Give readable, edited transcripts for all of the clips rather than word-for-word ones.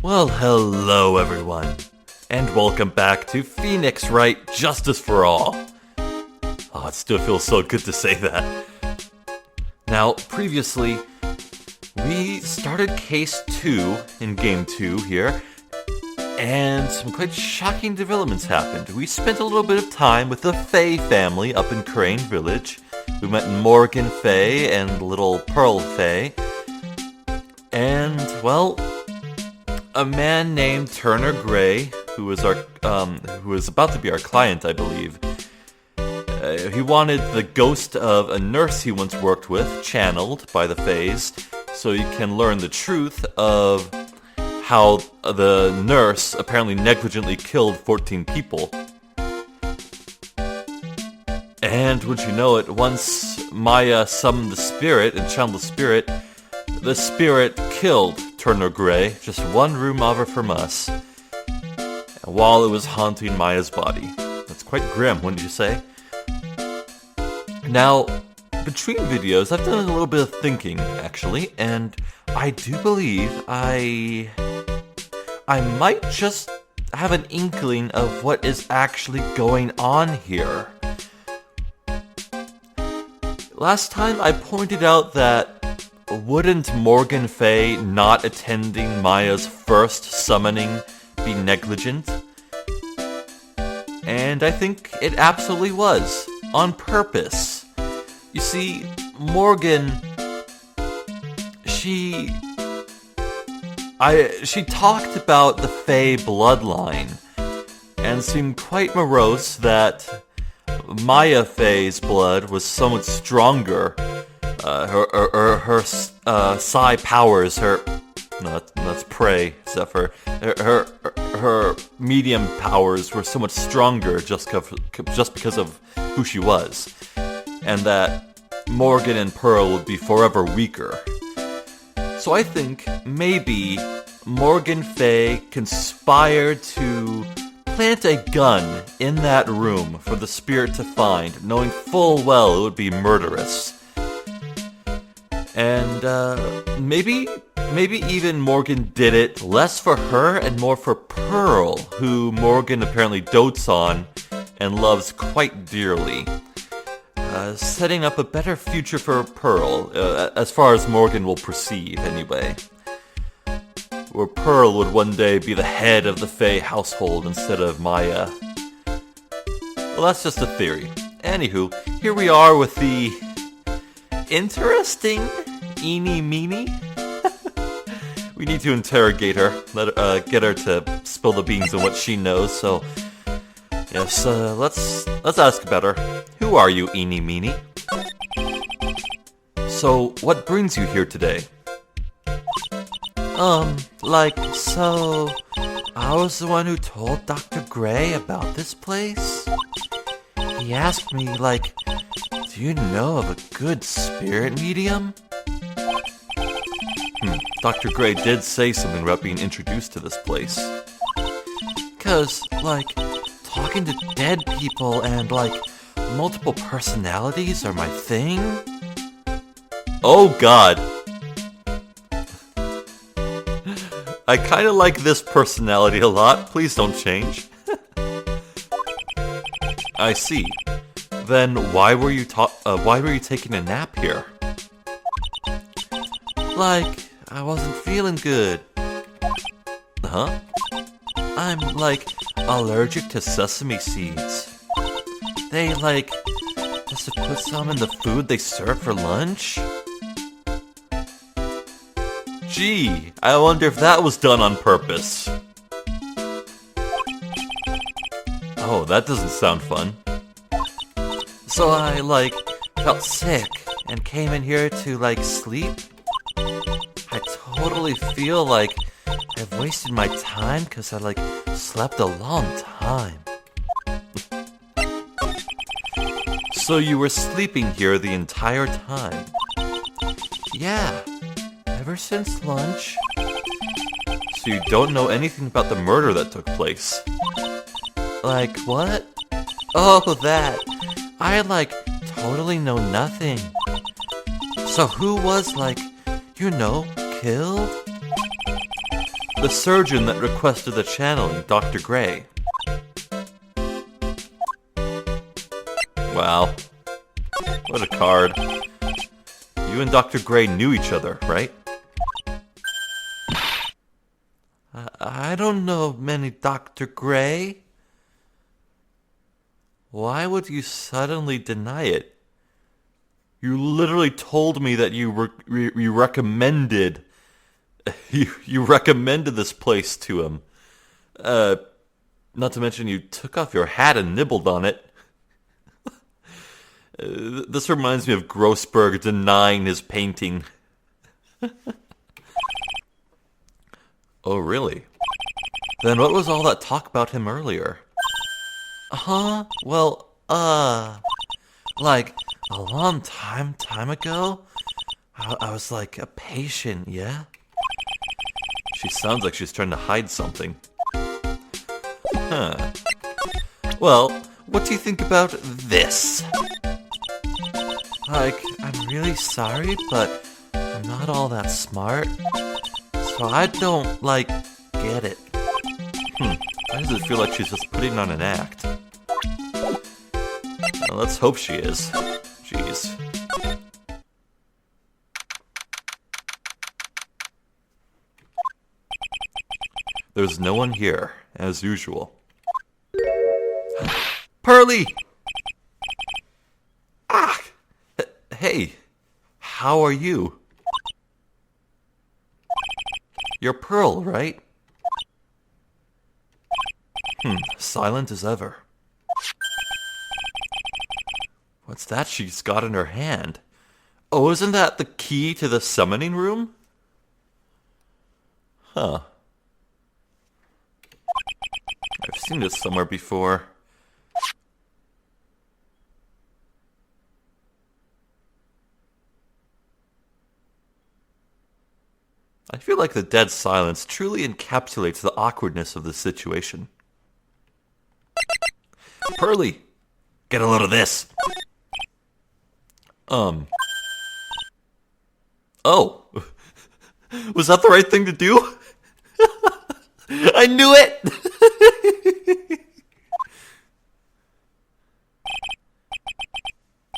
Well, hello everyone, and welcome back to Phoenix Wright, Justice for All. Oh, it still feels so good to say that. Now, previously, we started Case 2 in Game 2 here, and some quite shocking developments happened. We spent a little bit of time with the Faye family up in Crane Village. We met Morgan Faye and little Pearl Faye, and, well, a man named Turner Gray, who was about to be our client, I believe. He wanted the ghost of a nurse he once worked with, channeled by the Fays, so you can learn the truth of how the nurse apparently negligently killed 14 people. And would you know it, once Maya summoned the spirit and channeled the spirit killed Turner Gray, just one room over from us, while it was haunting Maya's body. That's quite grim, wouldn't you say? Now, between videos, I've done a little bit of thinking, actually, and I do believe I might just have an inkling of what is actually going on here. Last time I pointed out that wouldn't Morgan Faye not attending Maya's first summoning be negligent? And I think it absolutely was, on purpose. You see, Morgan, she talked about the Faye bloodline, and seemed quite morose that Maya Faye's blood was somewhat stronger. Her psi powers, that's prey, except for her medium powers were so much stronger just because of who she was, and that Morgan and Pearl would be forever weaker. So I think maybe Morgan Faye conspired to plant a gun in that room for the spirit to find, knowing full well it would be murderous. And maybe even Morgan did it less for her and more for Pearl, who Morgan apparently dotes on and loves quite dearly. Setting up a better future for Pearl, as far as Morgan will perceive anyway. Where Pearl would one day be the head of the Faye household instead of Maya. Well, that's just a theory. Anywho, here we are with the interesting Eeny Meeny. We need to interrogate her, get her to spill the beans on what she knows. So, yes, let's ask about her. Who are you, Eeny Meeny? So, what brings you here today? So I was the one who told Dr. Gray about this place. He asked me, do you know of a good spirit medium? Dr. Gray did say something about being introduced to this place. 'Cause, talking to dead people and, multiple personalities are my thing. Oh god. I kinda like this personality a lot. Please don't change. I see. Then why were you taking a nap here? I wasn't feeling good. Huh? I'm, allergic to sesame seeds. They, just to put some in the food they serve for lunch? Gee, I wonder if that was done on purpose. Oh, that doesn't sound fun. So I, felt sick and came in here to, sleep? I totally feel like I've wasted my time because I, slept a long time. So you were sleeping here the entire time? Yeah, ever since lunch. So you don't know anything about the murder that took place? What? Oh, that. I, totally know nothing. So who was, killed? The surgeon that requested the channeling, Dr. Gray. Wow. What a card. You and Dr. Gray knew each other, right? I don't know many Dr. Gray. Why would you suddenly deny it? You literally told me that you recommended you recommended this place to him. Not to mention you took off your hat and nibbled on it. This reminds me of Grossberg denying his painting. Oh, really? Then what was all that talk about him earlier? Well, like, a long time ago, I was like a patient, yeah? She sounds like she's trying to hide something. Huh. Well, what do you think about this? Like, I'm really sorry, but I'm not all that smart, so I don't, like, get it. Why does it feel like she's just putting on an act? Well, let's hope she is. Jeez. There's no one here, as usual. Pearly! Ah! Hey, how are you? You're Pearl, right? Silent as ever. What's that she's got in her hand? Oh, isn't that the key to the summoning room? Huh. I've seen this somewhere before. I feel like the dead silence truly encapsulates the awkwardness of the situation. Pearly, get a load of this. Oh. Was that the right thing to do? I knew it!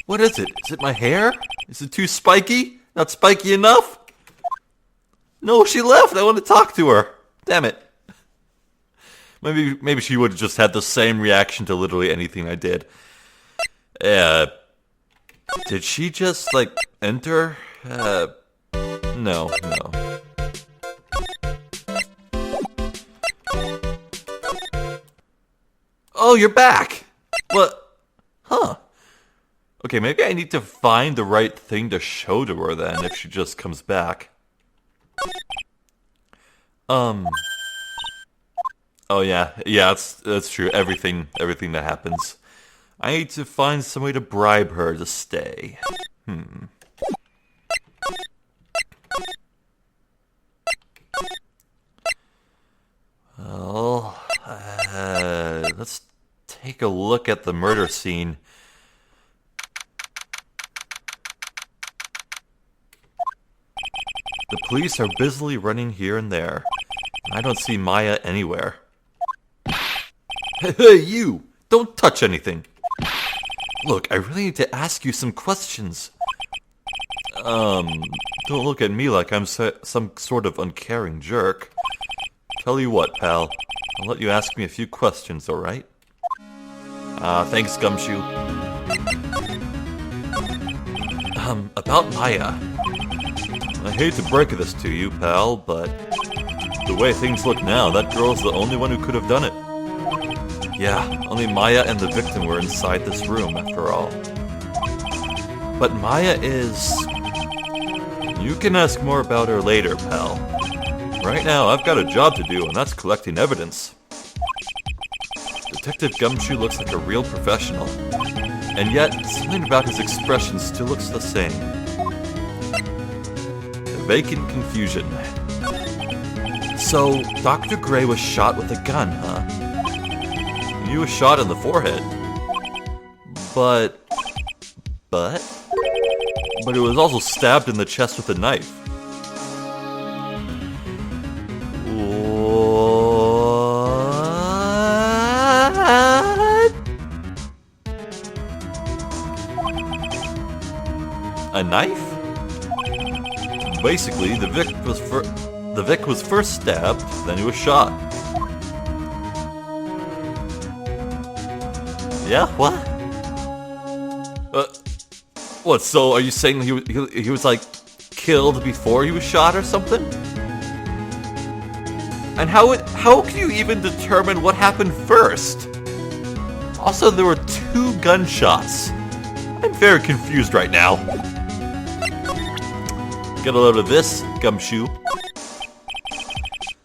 What is it? Is it my hair? Is it too spiky? Not spiky enough? No, she left. I want to talk to her. Damn it. Maybe she would have just had the same reaction to literally anything I did. Did she just, like, enter? No. Oh, you're back! What? Huh. Okay, maybe I need to find the right thing to show to her then, if she just comes back. Oh yeah, that's true. Everything that happens. I need to find some way to bribe her to stay. Well, let's take a look at the murder scene. The police are busily running here and there. I don't see Maya anywhere. Hey, you! Don't touch anything! Look, I really need to ask you some questions. Don't look at me like I'm some sort of uncaring jerk. Tell you what, pal. I'll let you ask me a few questions, alright? Thanks, Gumshoe. About Maya. I hate to break this to you, pal, but the way things look now, that girl's the only one who could have done it. Yeah, only Maya and the victim were inside this room, after all. But Maya is... You can ask more about her later, pal. Right now, I've got a job to do, and that's collecting evidence. Detective Gumshoe looks like a real professional. And yet, something about his expression still looks the same. Vacant confusion. So, Dr. Gray was shot with a gun, huh? He was shot in the forehead. But he was also stabbed in the chest with a knife. A knife? Basically, the Vic was first stabbed, then he was shot. Yeah, what? What, so are you saying he was like killed before he was shot or something? And how can you even determine what happened first? Also, there were 2 gunshots. I'm very confused right now. Get a load of this, gumshoe.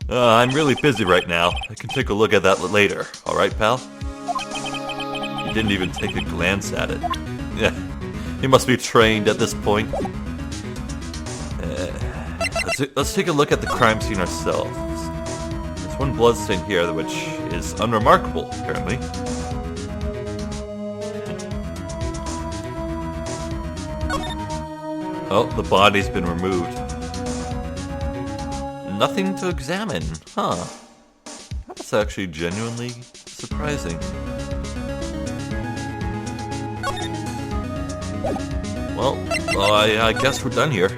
I'm really busy right now. I can take a look at that later. Alright, pal? You didn't even take a glance at it. Yeah, he must be trained at this point. Let's take a look at the crime scene ourselves. There's one bloodstain here, which is unremarkable, apparently. Oh, the body's been removed. Nothing to examine, huh? That's actually genuinely surprising. Well, I guess we're done here.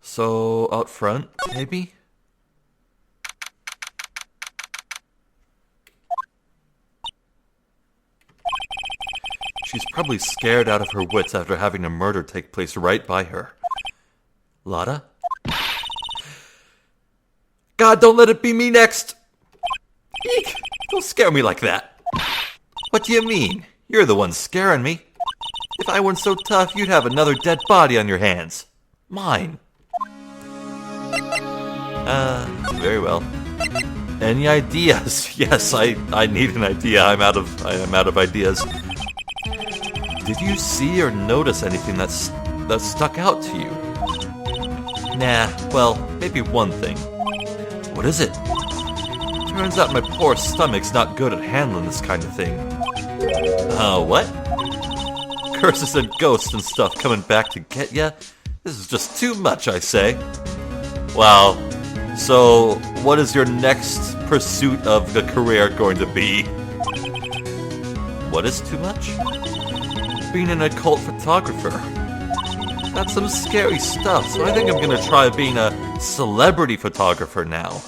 So, out front, maybe? She's probably scared out of her wits after having a murder take place right by her. Lotta? God, don't let it be me next! Eek! Don't scare me like that! What do you mean? You're the one scaring me. If I weren't so tough, you'd have another dead body on your hands. Mine. Very well. Any ideas? Yes, I need an idea. I am out of ideas. Did you see or notice anything that stuck out to you? Nah, well, maybe one thing. What is it? Turns out my poor stomach's not good at handling this kind of thing. What? Curses and ghosts and stuff coming back to get ya? This is just too much, I say. Wow. So, what is your next pursuit of the career going to be? What is too much? Being an occult photographer. That's some scary stuff, so I think I'm gonna try being a celebrity photographer now.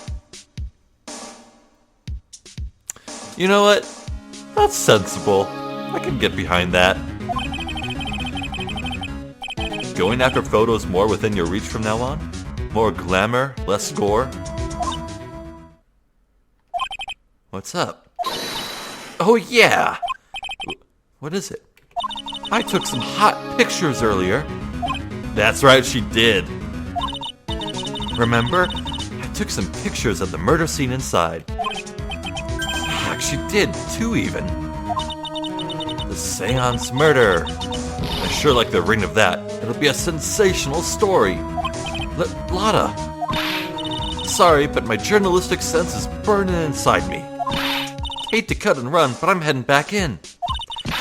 You know what? That's sensible. I can get behind that. Going after photos more within your reach from now on? More glamour, less gore? What's up? Oh yeah! What is it? I took some hot pictures earlier. That's right, she did. Remember? I took some pictures of the murder scene inside. Heck, she did, too, even. The Seance murder. I sure like the ring of that. It'll be a sensational story. Lotta. Sorry, but my journalistic sense is burning inside me. Hate to cut and run, but I'm heading back in.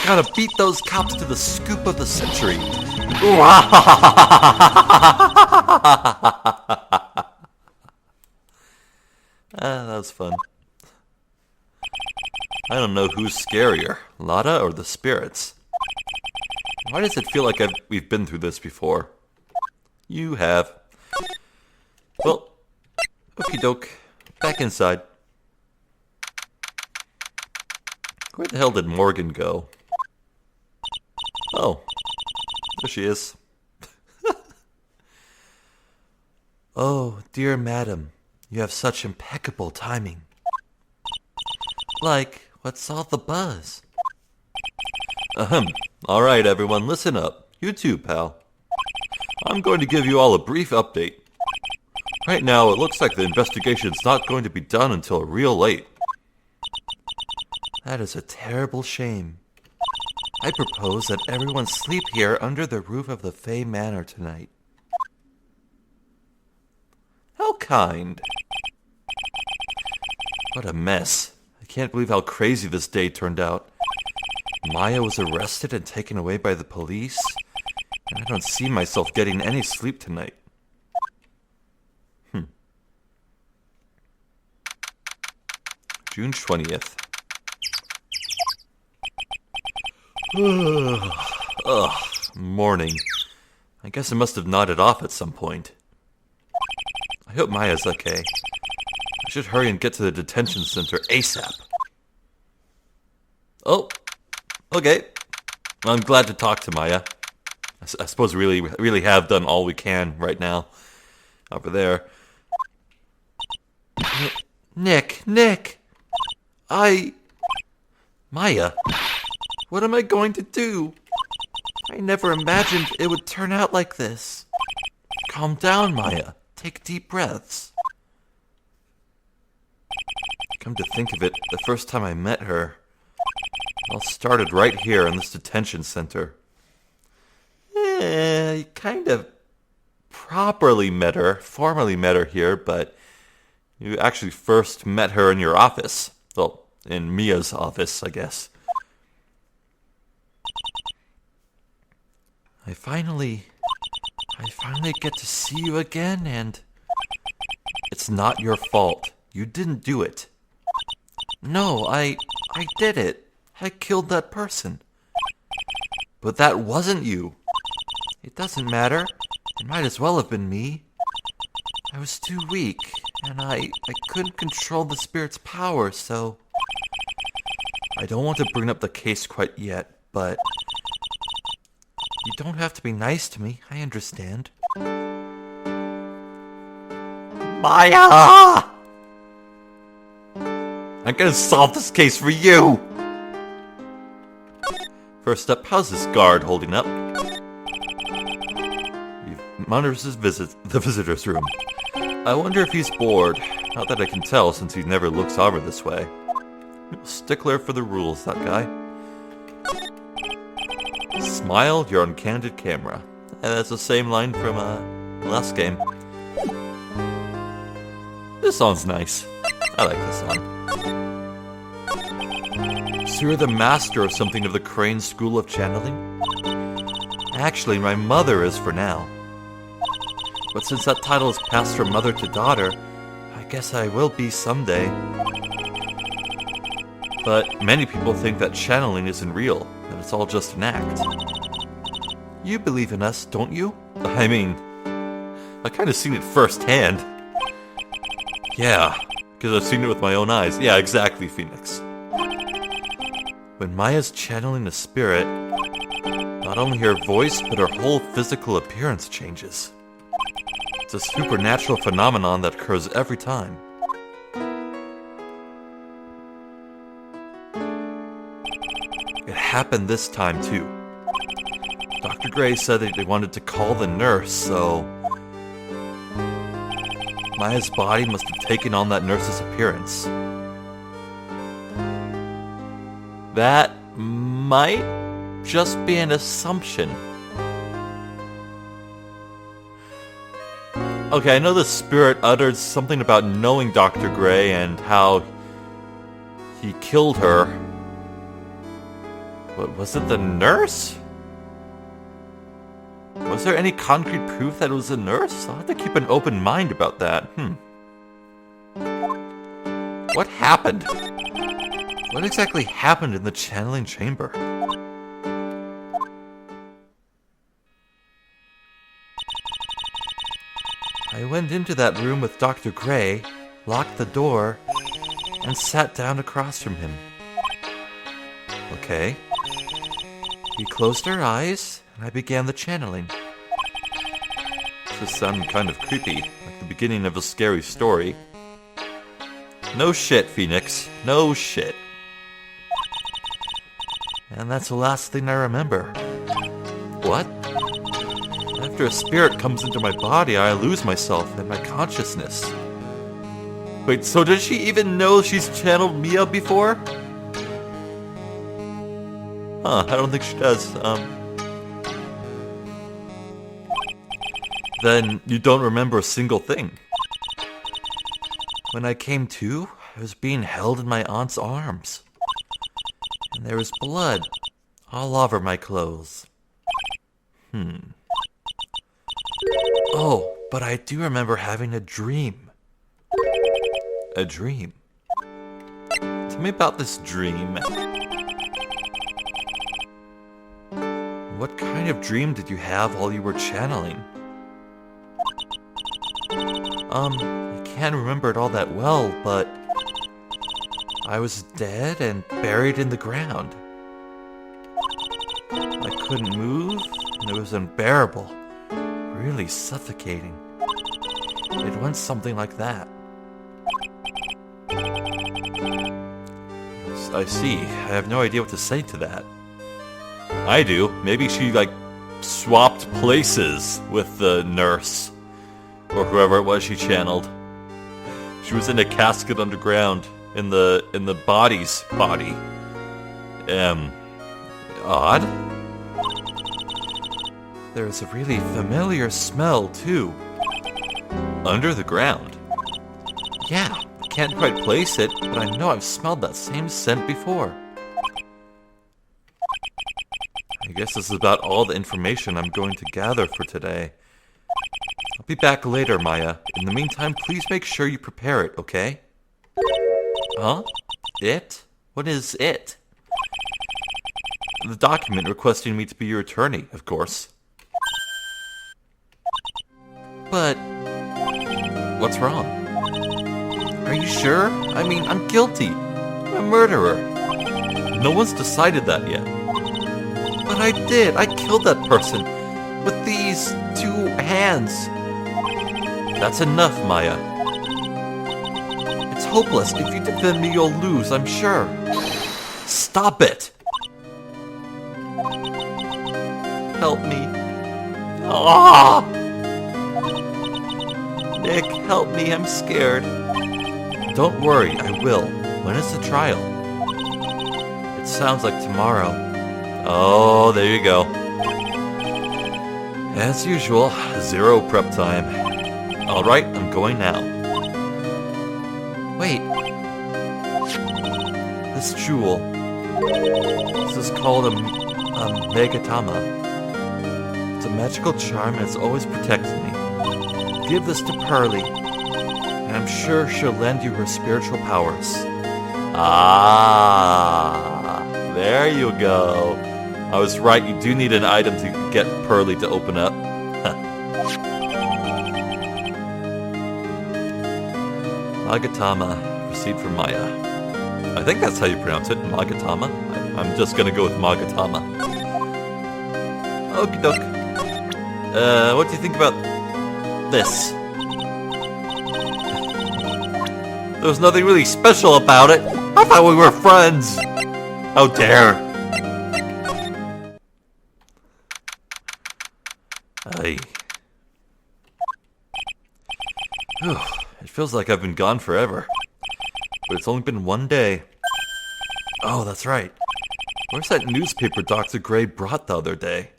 Gotta beat those cops to the scoop of the century. That was fun. I don't know who's scarier, Lotta or the spirits. Why does it feel like we've been through this before? You have. Well, okie doke. Back inside. Where the hell did Morgan go? Oh, there she is. Oh, dear madam, you have such impeccable timing. Like, what's all the buzz? Alright everyone, listen up. You too, pal. I'm going to give you all a brief update. Right now, it looks like the investigation's not going to be done until real late. That is a terrible shame. I propose that everyone sleep here under the roof of the Fey Manor tonight. How kind. What a mess. I can't believe how crazy this day turned out. Maya was arrested and taken away by the police, and I don't see myself getting any sleep tonight. June 20th. Ugh, morning. I guess I must have nodded off at some point. I hope Maya's okay. I should hurry and get to the detention center ASAP. Oh, okay. Well, I'm glad to talk to Maya. I suppose we really have done all we can right now. Over there. Nick! Maya, what am I going to do? I never imagined it would turn out like this. Calm down, Maya. Take deep breaths. Come to think of it, the first time I met her, it all started right here in this detention center. You kind of formally met her here, but you actually first met her in your office. Well, in Mia's office, I guess. I finally get to see you again, and it's not your fault. You didn't do it. No, I did it. I killed that person. But that wasn't you. It doesn't matter. It might as well have been me. I was too weak, and I couldn't control the spirit's power, so... I don't want to bring up the case quite yet, but... You don't have to be nice to me, I understand. Maya! I'm gonna solve this case for you! First up, how's this guard holding up? He monitors the visitor's room. I wonder if he's bored. Not that I can tell, since he never looks over this way. Stickler for the rules, that guy. Smile, you're on candid camera. And that's the same line from last game. This song's nice. I like this song. So you're the master of something of the Crane School of Channeling? Actually, my mother is for now. But since that title is passed from mother to daughter, I guess I will be someday. But many people think that channeling isn't real, that it's all just an act. You believe in us, don't you? I mean, I've kind of seen it firsthand. Yeah, because I've seen it with my own eyes. Yeah, exactly, Phoenix. When Maya's channeling a spirit, not only her voice, but her whole physical appearance changes. It's a supernatural phenomenon that occurs every time. It happened this time, too. Dr. Gray said that they wanted to call the nurse, so... Maya's body must have taken on that nurse's appearance. That might just be an assumption. Okay, I know the spirit uttered something about knowing Dr. Gray and how he killed her. But was it the nurse? Was there any concrete proof that it was a nurse? I'll have to keep an open mind about that. What happened? What exactly happened in the channeling chamber? I went into that room with Dr. Gray, locked the door, and sat down across from him. Okay. He closed her eyes, and I began the channeling. This sounded kind of creepy, like the beginning of a scary story. No shit, Phoenix. No shit. And that's the last thing I remember. What? After a spirit comes into my body, I lose myself and my consciousness. Wait, so does she even know she's channeled Mia before? Huh, I don't think she does. Then you don't remember a single thing. When I came to, I was being held in my aunt's arms. And there was blood all over my clothes. Oh, but I do remember having a dream. A dream? Tell me about this dream. What kind of dream did you have while you were channeling? I can't remember it all that well, but I was dead and buried in the ground. I couldn't move, and it was unbearable, really suffocating. It went something like that. I see. I have no idea what to say to that. I do. Maybe she, swapped places with the nurse. Or whoever it was she channeled. She was in a casket underground. In the body's body. Odd. There's a really familiar smell, too. Under the ground. Yeah. Can't quite place it, but I know I've smelled that same scent before. I guess this is about all the information I'm going to gather for today. I'll be back later, Maya. In the meantime, please make sure you prepare it, okay? Huh? It? What is it? The document requesting me to be your attorney, of course. But what's wrong? Are you sure? I mean, I'm guilty. I'm a murderer. No one's decided that yet. But I did. I killed that person. With these 2 hands. That's enough, Maya. It's hopeless. If you defend me, you'll lose, I'm sure. Stop it! Help me. Ah! Nick, help me. I'm scared. Don't worry, I will. When is the trial? It sounds like tomorrow. Oh, there you go. As usual, 0 prep time. Alright, I'm going now. Wait. This jewel. This is called a Megatama. It's a magical charm and it's always protected me. Give this to Pearly. And I'm sure she'll lend you her spiritual powers. Ah, there you go. I was right, you do need an item to get Pearly to open up. Magatama, received from Maya. I think that's how you pronounce it, Magatama. I'm just gonna go with Magatama. Okie doke. What do you think about this? There was nothing really special about it. I thought we were friends. How dare. It feels like I've been gone forever. But it's only been 1 day. Oh, that's right. Where's that newspaper Dr. Gray brought the other day?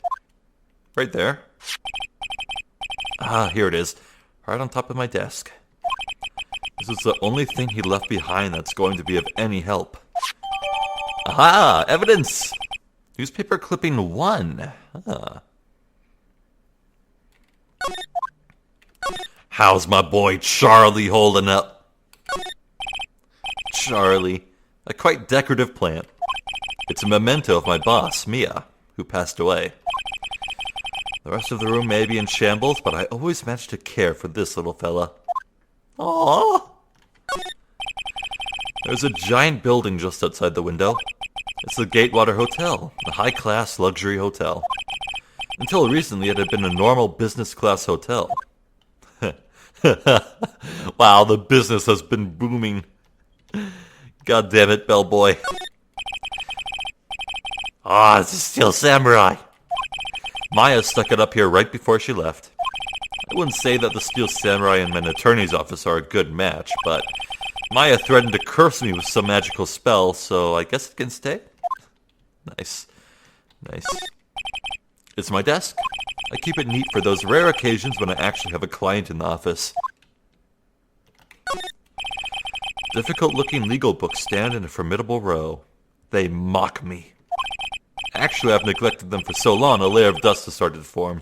Right there. Ah, here it is. Right on top of my desk. This is the only thing he left behind that's going to be of any help. Aha! Evidence! Newspaper clipping 1. Huh. How's my boy Charlie holding up? Charlie. A quite decorative plant. It's a memento of my boss, Mia, who passed away. The rest of the room may be in shambles, but I always manage to care for this little fella. Aww. There's a giant building just outside the window. It's the Gatewater Hotel, a high-class luxury hotel. Until recently, it had been a normal business-class hotel. Wow, the business has been booming. God damn it, bellboy. Ah, it's a Steel Samurai. Maya stuck it up here right before she left. I wouldn't say that the Steel Samurai and an attorney's office are a good match, but Maya threatened to curse me with some magical spell, so I guess it can stay. Nice. Nice. It's my desk. I keep it neat for those rare occasions when I actually have a client in the office. Difficult-looking legal books stand in a formidable row. They mock me. Actually, I've neglected them for so long, a layer of dust has started to form.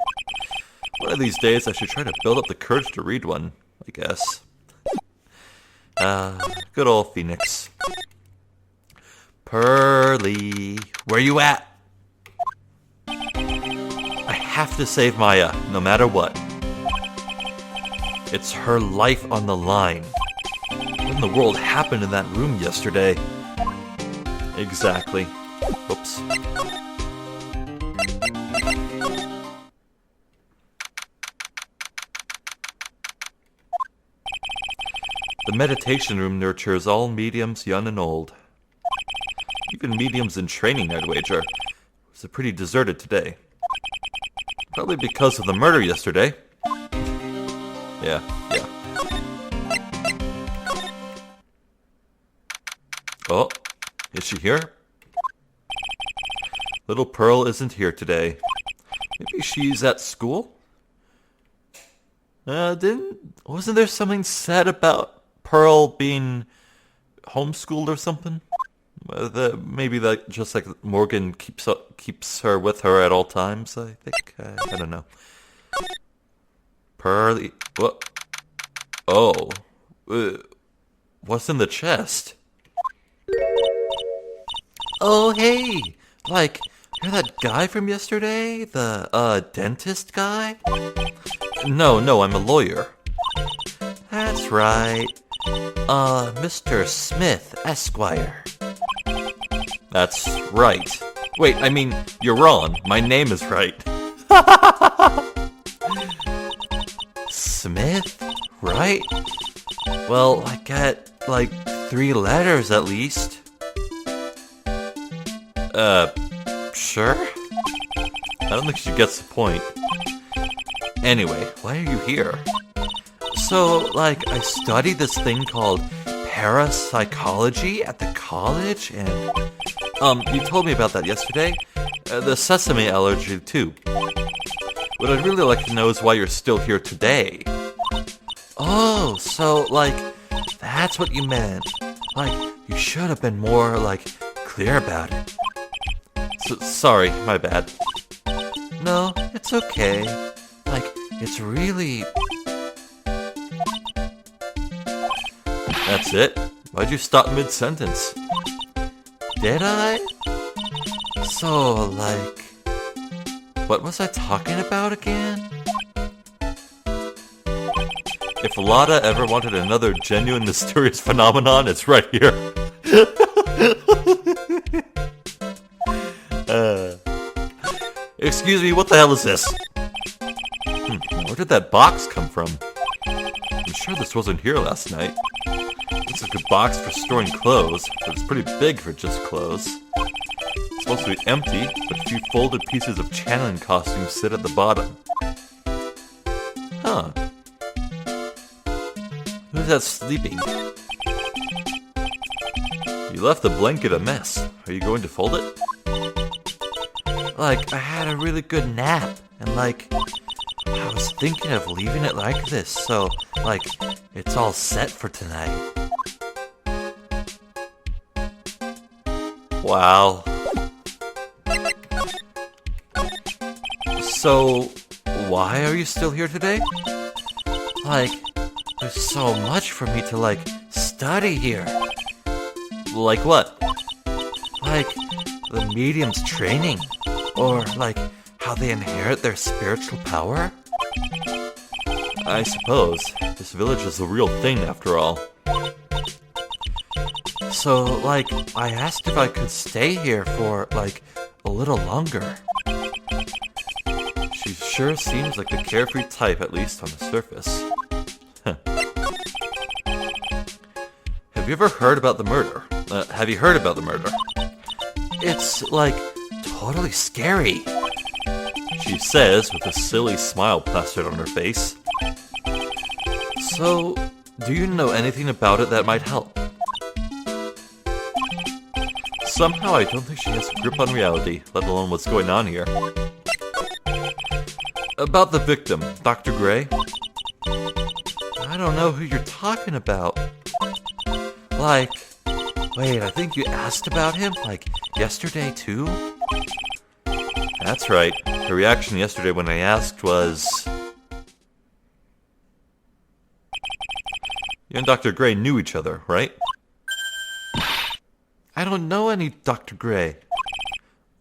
One of these days, I should try to build up the courage to read one, I guess. Good old Phoenix. Pearly, where you at? have to save Maya, no matter what. It's her life on the line. What in the world happened in that room yesterday? Exactly. Oops. The meditation room nurtures all mediums, young and old. Even mediums in training, I'd wager. It was pretty deserted today. Probably because of the murder yesterday. Yeah. Oh, is she here? Little Pearl isn't here today. Maybe she's at school? Wasn't there something said about Pearl being homeschooled or something? Maybe that just like Morgan keeps her with her at all times, I think. I don't know. Pearly... What? Oh. What's in the chest? Oh, hey! Like, you're that guy from yesterday? The, dentist guy? No, I'm a lawyer. That's right. Mr. Smith, Esquire. That's right. Wait, I mean, you're wrong. My name is Wright. Smith? Wright? Well, I get, like, 3 letters at least. Sure? I don't think she gets the point. Anyway, why are you here? So, like, I studied this thing called parapsychology at the college, and, you told me about that yesterday. The sesame allergy, too. What I'd really like to know is why you're still here today. Oh, so, like, that's what you meant. Like, you should have been more, like, clear about it. Sorry, my bad. No, it's okay. Like, it's really... That's it? Why'd you stop mid-sentence? Did I? So, like... What was I talking about again? If Lada ever wanted another genuine mysterious phenomenon, it's right here. Excuse me, what the hell is this? Where did that box come from? I'm sure this wasn't here last night. Looks like a box for storing clothes, but it's pretty big for just clothes. It's supposed to be empty, but a few folded pieces of channeling costumes sit at the bottom. Huh. Who's that sleeping? You left the blanket a mess. Are you going to fold it? Like, I had a really good nap, and like, I was thinking of leaving it like this, so, like, it's all set for tonight. Wow. So, why are you still here today? Like, there's so much for me to, like, study here. Like what? Like, the medium's training. Or, like, how they inherit their spiritual power? I suppose. This village is the real thing, after all. So, like, I asked if I could stay here for, like, a little longer. She sure seems like the carefree type, at least on the surface. Have you ever heard about the murder? Have you heard about the murder? It's, like, totally scary, she says with a silly smile plastered on her face. So, do you know anything about it that might help? Somehow I don't think she has a grip on reality, let alone what's going on here. About the victim, Dr. Gray? I don't know who you're talking about. Like, wait, I think you asked about him, like, yesterday too? That's right. Her reaction yesterday when I asked was... You and Dr. Gray knew each other, right? I don't know any Dr. Gray.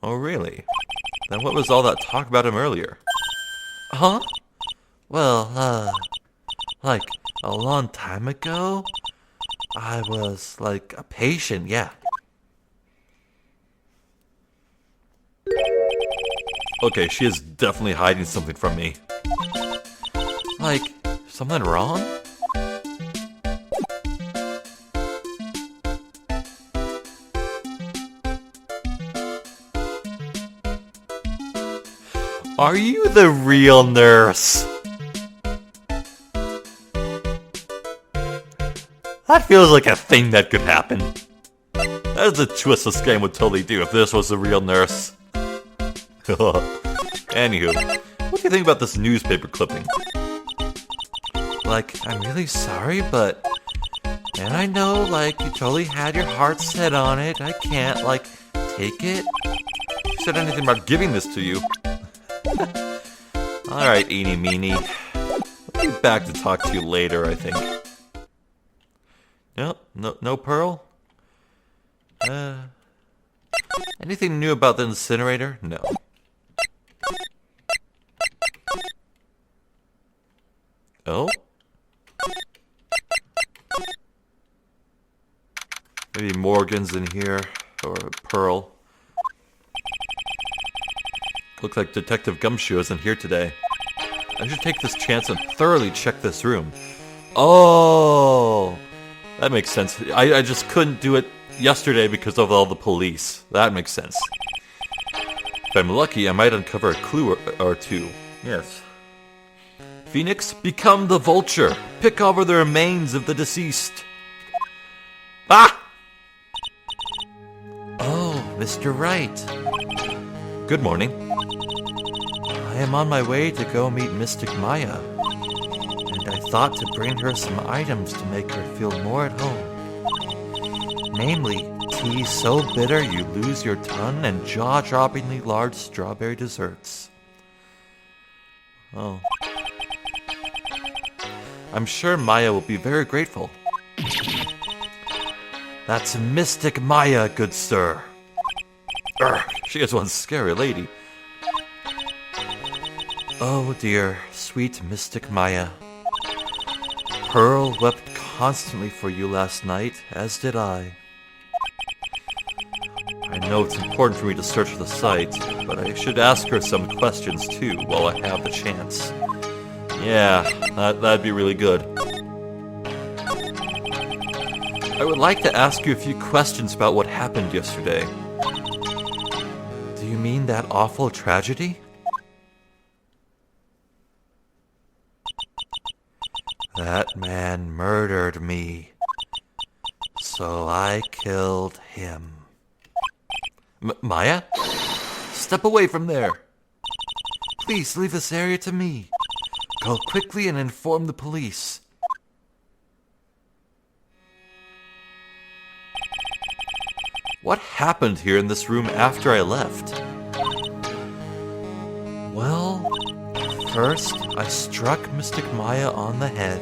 Oh, really? Then what was all that talk about him earlier? Huh? Well, like, a long time ago, I was, like, a patient, yeah. Okay, she is definitely hiding something from me. Like, something wrong? Are you the real nurse? That feels like a thing that could happen. That's a twist this game would totally do if this was the real nurse. Anywho, what do you think about this newspaper clipping? Like, I'm really sorry, but... And I know, like, you totally had your heart set on it. I can't, like, take it. You said anything about giving this to you. Alright, eeny meeny. I'll be back to talk to you later, I think. Nope, no Pearl? Anything new about the incinerator? No. Oh? Maybe Morgan's in here, or Pearl. Looks like Detective Gumshoe isn't here today. I should take this chance and thoroughly check this room. Oh! That makes sense. I just couldn't do it yesterday because of all the police. That makes sense. If I'm lucky, I might uncover a clue or two. Yes. Phoenix, become the vulture. Pick over the remains of the deceased. Ah! Oh, Mr. Wright. Good morning. I am on my way to go meet Mystic Maya, and I thought to bring her some items to make her feel more at home. Namely, tea so bitter you lose your tongue and jaw-droppingly large strawberry desserts. Oh. I'm sure Maya will be very grateful. That's Mystic Maya, good sir. Urgh, she is one scary lady. Oh dear, sweet Mystic Maya. Pearl wept constantly for you last night, as did I. I know it's important for me to search the site, but I should ask her some questions too while I have the chance. Yeah, that'd be really good. I would like to ask you a few questions about what happened yesterday. Do you mean that awful tragedy? That man murdered me, so I killed him. Maya? Step away from there. Please leave this area to me. Go quickly and inform the police. What happened here in this room after I left? Well, first I struck Mystic Maya on the head.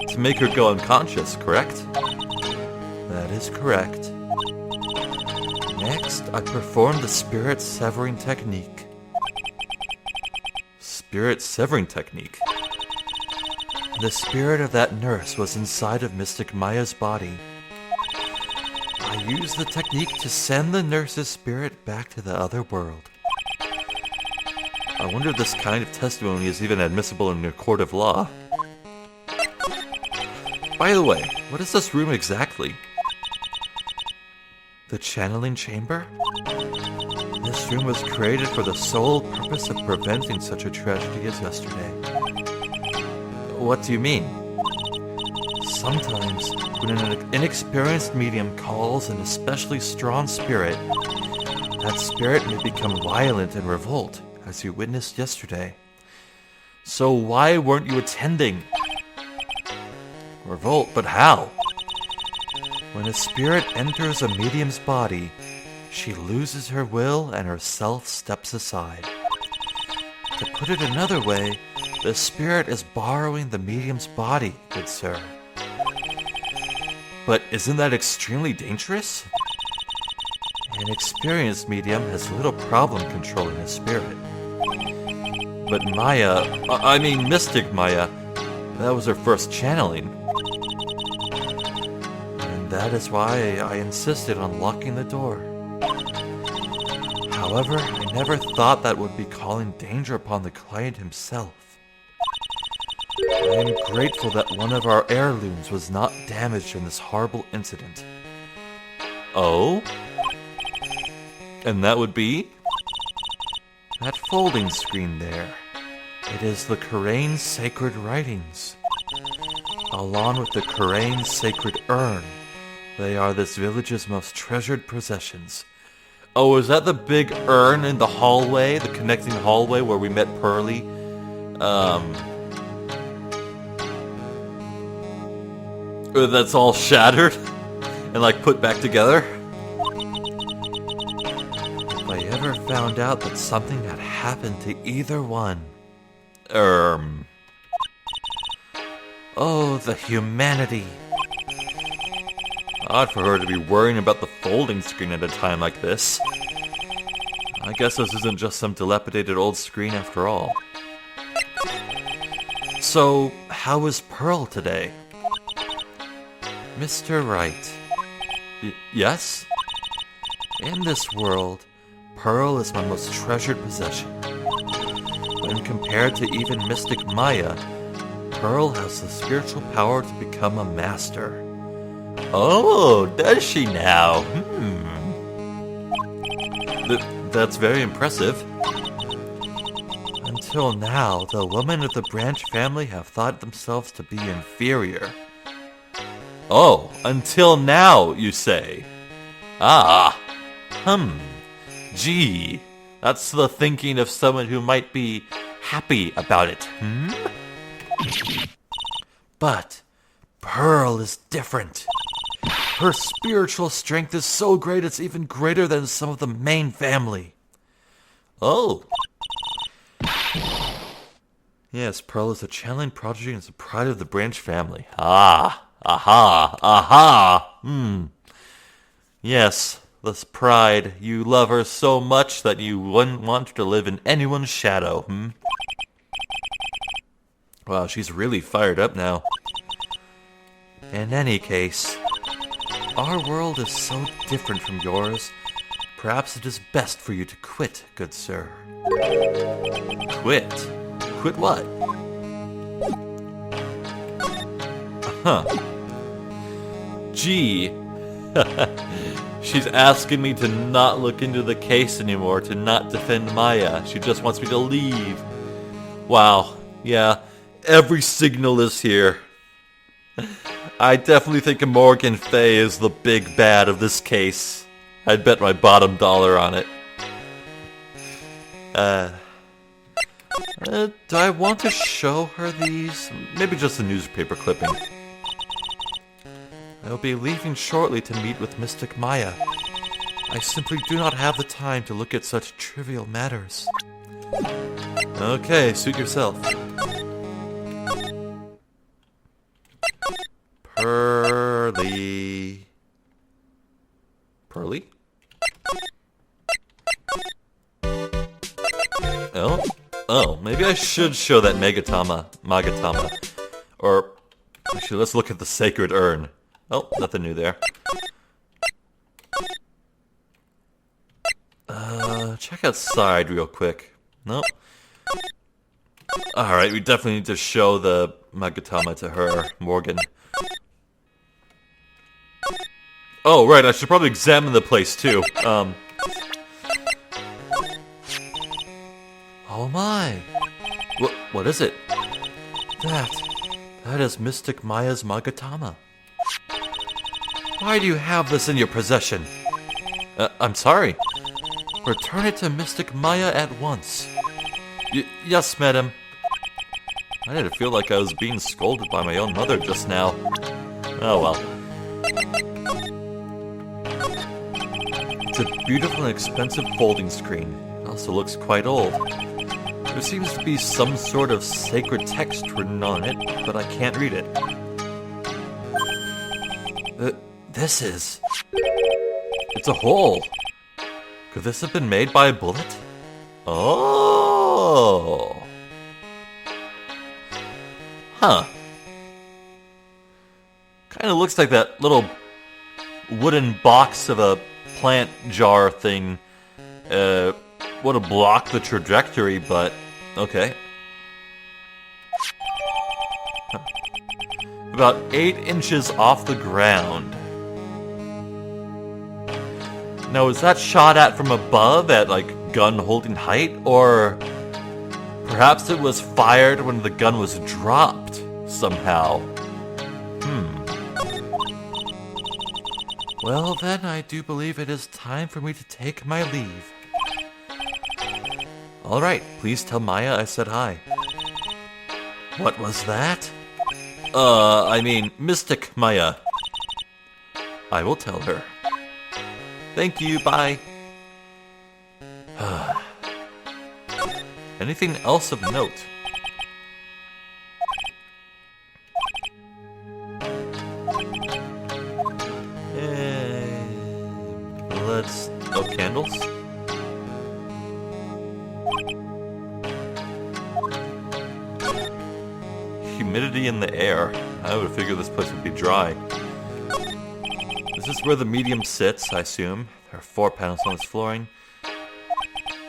To make her go unconscious, correct? That is correct. Next, I performed the spirit severing technique. Spirit severing technique? The spirit of that nurse was inside of Mystic Maya's body. I used the technique to send the nurse's spirit back to the other world. I wonder if this kind of testimony is even admissible in a court of law. By the way, what is this room exactly? The channeling chamber? This room was created for the sole purpose of preventing such a tragedy as yesterday. What do you mean? Sometimes, when an inexperienced medium calls an especially strong spirit, that spirit may become violent and revolt, as you witnessed yesterday. So why weren't you attending? Revolt, but how? When a spirit enters a medium's body, she loses her will and her self steps aside. To put it another way, the spirit is borrowing the medium's body, good sir. But isn't that extremely dangerous? An experienced medium has little problem controlling a spirit. But Maya, I mean Mystic Maya, that was her first channeling. And that is why I insisted on locking the door. However, I never thought that would be calling danger upon the client himself. I am grateful that one of our heirlooms was not damaged in this horrible incident. Oh? And that would be? That folding screen there. It is the Kurain's sacred writings. Along with the Kurain's sacred urn, they are this village's most treasured possessions. Oh, is that the big urn in the hallway? The connecting hallway where we met Pearly? That's all shattered and like put back together? If I ever found out that something had happened to either one. Oh, the humanity. Odd for her to be worrying about the folding screen at a time like this. I guess this isn't just some dilapidated old screen after all. So, how is Pearl today? Mr. Wright. Yes? In this world, Pearl is my most treasured possession. When compared to even Mystic Maya, Pearl has the spiritual power to become a master. Oh, does she now? That's very impressive. Until now, the women of the Branch family have thought themselves to be inferior. Oh, until now, you say? Ah, gee, that's the thinking of someone who might be happy about it, But Pearl is different. Her spiritual strength is so great it's even greater than some of the main family. Oh. Yes, Pearl is a channeling prodigy and is the pride of the Branch family. Ah. Aha. Yes, this pride. You love her so much that you wouldn't want her to live in anyone's shadow, Wow, she's really fired up now. In any case, our world is so different from yours. Perhaps it is best for you to quit, good sir. Quit? Quit what? Gee. She's asking me to not look into the case anymore, to not defend Maya. She just wants me to leave. Wow. Yeah, every signal is here. I definitely think Morgan Fay is the big bad of this case. I'd bet my bottom dollar on it. Do I want to show her these? Maybe just a newspaper clipping. I'll be leaving shortly to meet with Mystic Maya. I simply do not have the time to look at such trivial matters. Okay, suit yourself. Pearly. Pearly? Oh, maybe I should show that Magatama. Or, actually, let's look at the sacred urn. Oh, nothing new there. Check outside real quick. Nope. Alright, we definitely need to show the Magatama to her, Morgan. Oh, right, I should probably examine the place, too. Oh my! What is it? That is Mystic Maya's Magatama. Why do you have this in your possession? I'm sorry. Return it to Mystic Maya at once. Yes, madam. I didn't feel like I was being scolded by my own mother just now. Oh well. It's a beautiful and expensive folding screen. It also looks quite old. There seems to be some sort of sacred text written on it, but I can't read it. It's a hole. Could this have been made by a bullet? Oh. Huh. Kind of looks like that little wooden box of a plant jar thing would have blocked the trajectory, but okay. About 8 inches off the ground. Now, is that shot at from above at, like, gun holding height? Or perhaps it was fired when the gun was dropped somehow? Well, then, I do believe it is time for me to take my leave. Alright, please tell Maya I said hi. What was that? I mean, Mystic Maya. I will tell her. Thank you, bye. Anything else of note? Oh, candles? Humidity in the air. I would have figured this place would be dry. This is where the medium sits, I assume. There are 4 panels on this flooring.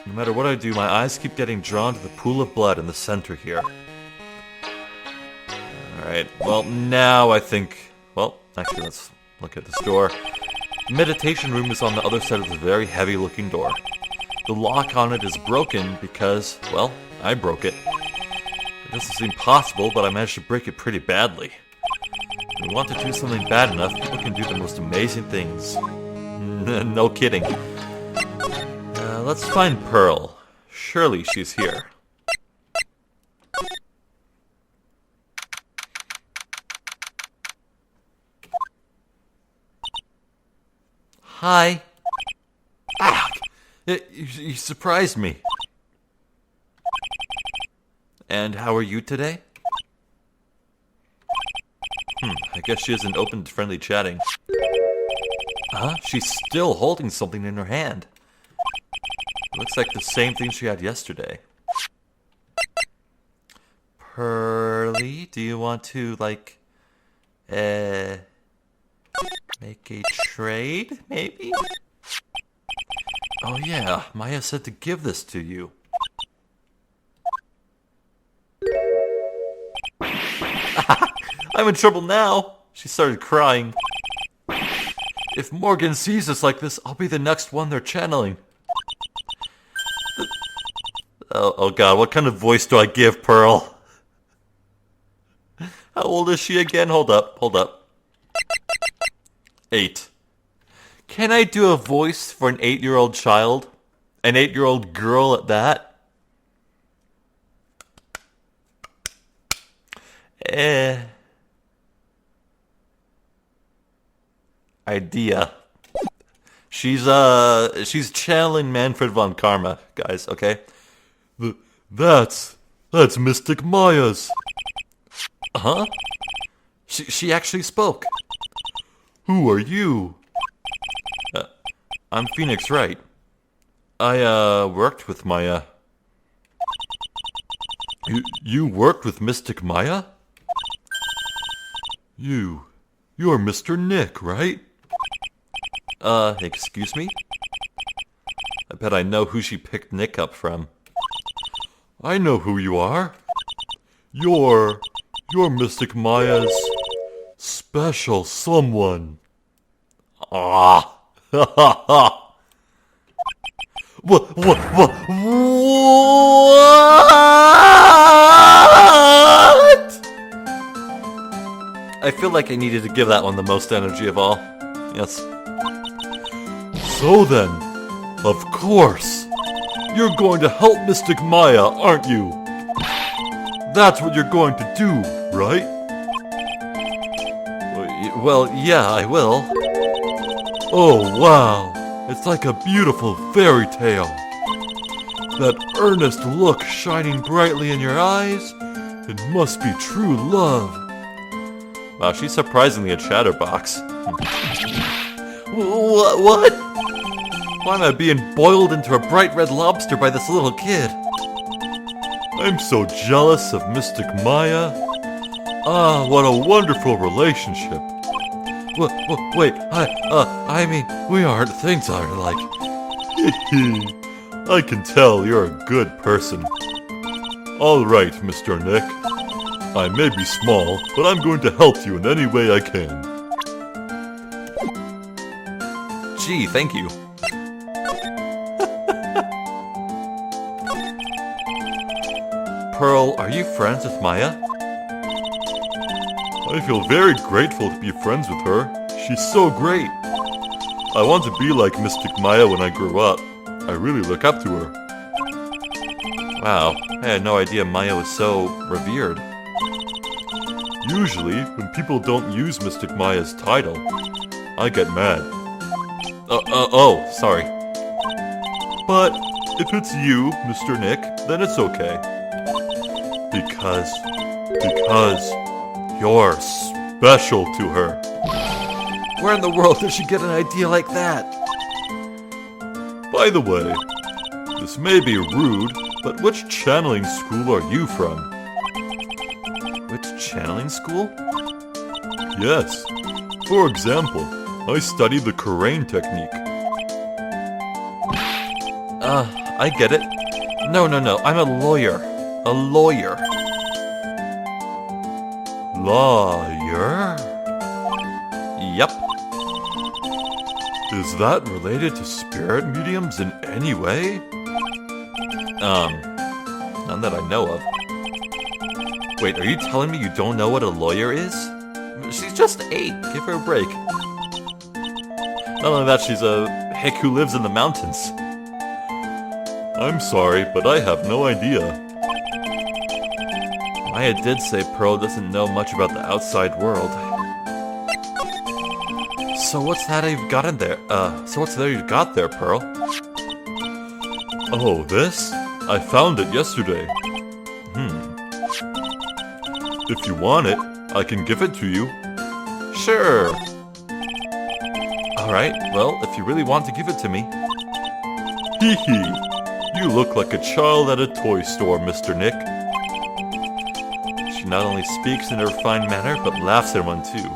No matter what I do, my eyes keep getting drawn to the pool of blood in the center here. Alright, well, now I think... Well, actually, let's look at this door. The meditation room is on the other side of this very heavy-looking door. The lock on it is broken because, well, I broke it. It doesn't seem possible, but I managed to break it pretty badly. When we want to do something bad enough, people can do the most amazing things. No kidding. Let's find Pearl. Surely she's here. Hi. Ah! You surprised me. And how are you today? I guess she isn't open to friendly chatting. Huh? She's still holding something in her hand. It looks like the same thing she had yesterday. Pearly, do you want to, like, make a trade, maybe? Oh yeah, Maya said to give this to you. I'm in trouble now. She started crying. If Morgan sees us like this, I'll be the next one they're channeling. Oh god, what kind of voice do I give, Pearl? How old is she again? Hold up. 8. Can I do a voice for an 8-year-old child? An 8-year-old girl at that? Idea. She's channeling Manfred von Karma, guys, okay? That's Mystic Maya's. Huh? She actually spoke. Who are you? I'm Phoenix Wright. I worked with Maya. You worked with Mystic Maya? You're Mr. Nick, right? Excuse me? I bet I know who she picked Nick up from. I know who you are. You're Mystic Maya's special someone. Ah. What? I feel like I needed to give that one the most energy of all. Yes. So then, of course, you're going to help Mystic Maya, aren't you? That's what you're going to do, right? Well, yeah, I will. Oh, wow. It's like a beautiful fairy tale. That earnest look shining brightly in your eyes, it must be true love. Wow, she's surprisingly a chatterbox. What? Why am I being boiled into a bright red lobster by this little kid? I'm so jealous of Mystic Maya. Ah, what a wonderful relationship. Wait, I mean, we aren't things I like. I can tell you're a good person. All right, Mr. Nick. I may be small, but I'm going to help you in any way I can. Gee, thank you. Pearl, are you friends with Maya? I feel very grateful to be friends with her. She's so great. I want to be like Mystic Maya when I grow up. I really look up to her. Wow, I had no idea Maya was so revered. Usually, when people don't use Mystic Maya's title, I get mad. Oh, sorry. But if it's you, Mr. Nick, then it's okay. Because you're special to her. Where in the world did she get an idea like that? By the way, this may be rude, but which channeling school are you from? Which channeling school? Yes. For example, I studied the Karain technique. I get it. No, I'm a lawyer. A lawyer. Lawyer? Yep. Is that related to spirit mediums in any way? None that I know of. Wait, are you telling me you don't know what a lawyer is? She's just 8. Give her a break. Not only that, she's a hick who lives in the mountains. I'm sorry, but I have no idea. Maya did say Pearl doesn't know much about the outside world. So what's that you've got in there? What's there you've got there, Pearl? Oh, this? I found it yesterday. If you want it, I can give it to you. Sure. Alright, well, if you really want to give it to me. Hee hee. You look like a child at a toy store, Mr. Nick. She not only speaks in a refined manner, but laughs at one too.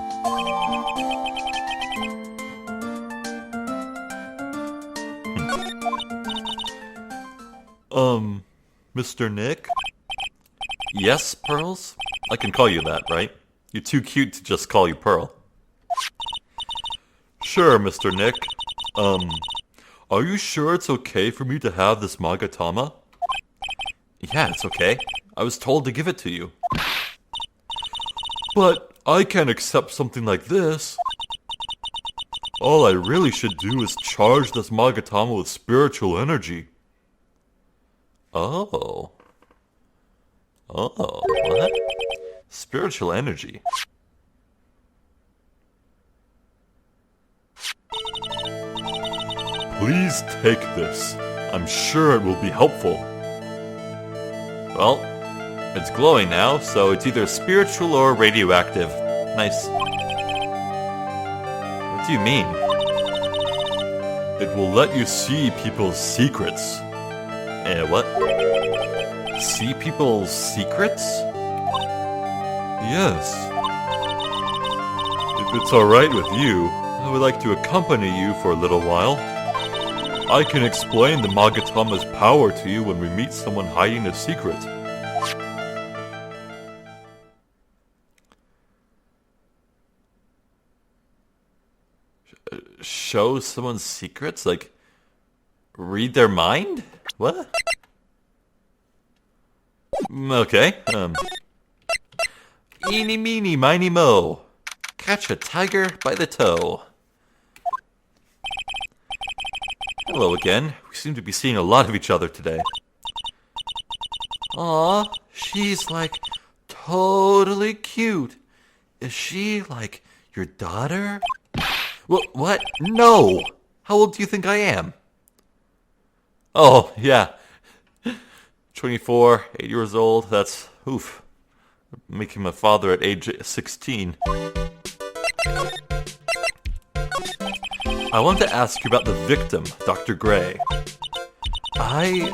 Mr. Nick? Yes, Pearls? I can call you that, right? You're too cute to just call you Pearl. Sure, Mr. Nick. Are you sure it's okay for me to have this Magatama? Yeah, it's okay. I was told to give it to you. But I can't accept something like this. All I really should do is charge this Magatama with spiritual energy. Oh, what? Spiritual energy. Please take this. I'm sure it will be helpful. Well, it's glowing now, so it's either spiritual or radioactive. Nice. What do you mean? It will let you see people's secrets. What? See people's secrets? Yes. If it's alright with you, I would like to accompany you for a little while. I can explain the Magatama's power to you when we meet someone hiding a secret. Show someone's secrets? Like, read their mind? What? Okay, Eeny, meeny, miny, mo. Catch a tiger by the toe. Hello again. We seem to be seeing a lot of each other today. Aw, she's like totally cute. Is she like your daughter? What? No! How old do you think I am? Oh, yeah. 24, 8 years old. That's, oof. Making my father at age 16. I want to ask you about the victim, Dr. Gray. I,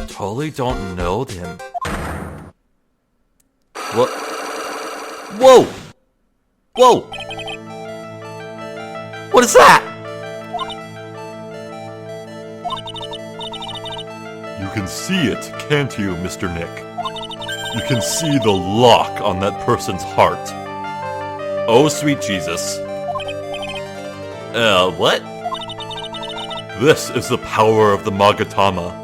totally don't know him. What? Whoa! Whoa! What is that? You can see it, can't you, Mr. Nick? You can see the lock on that person's heart. Oh, sweet Jesus. What? This is the power of the Magatama.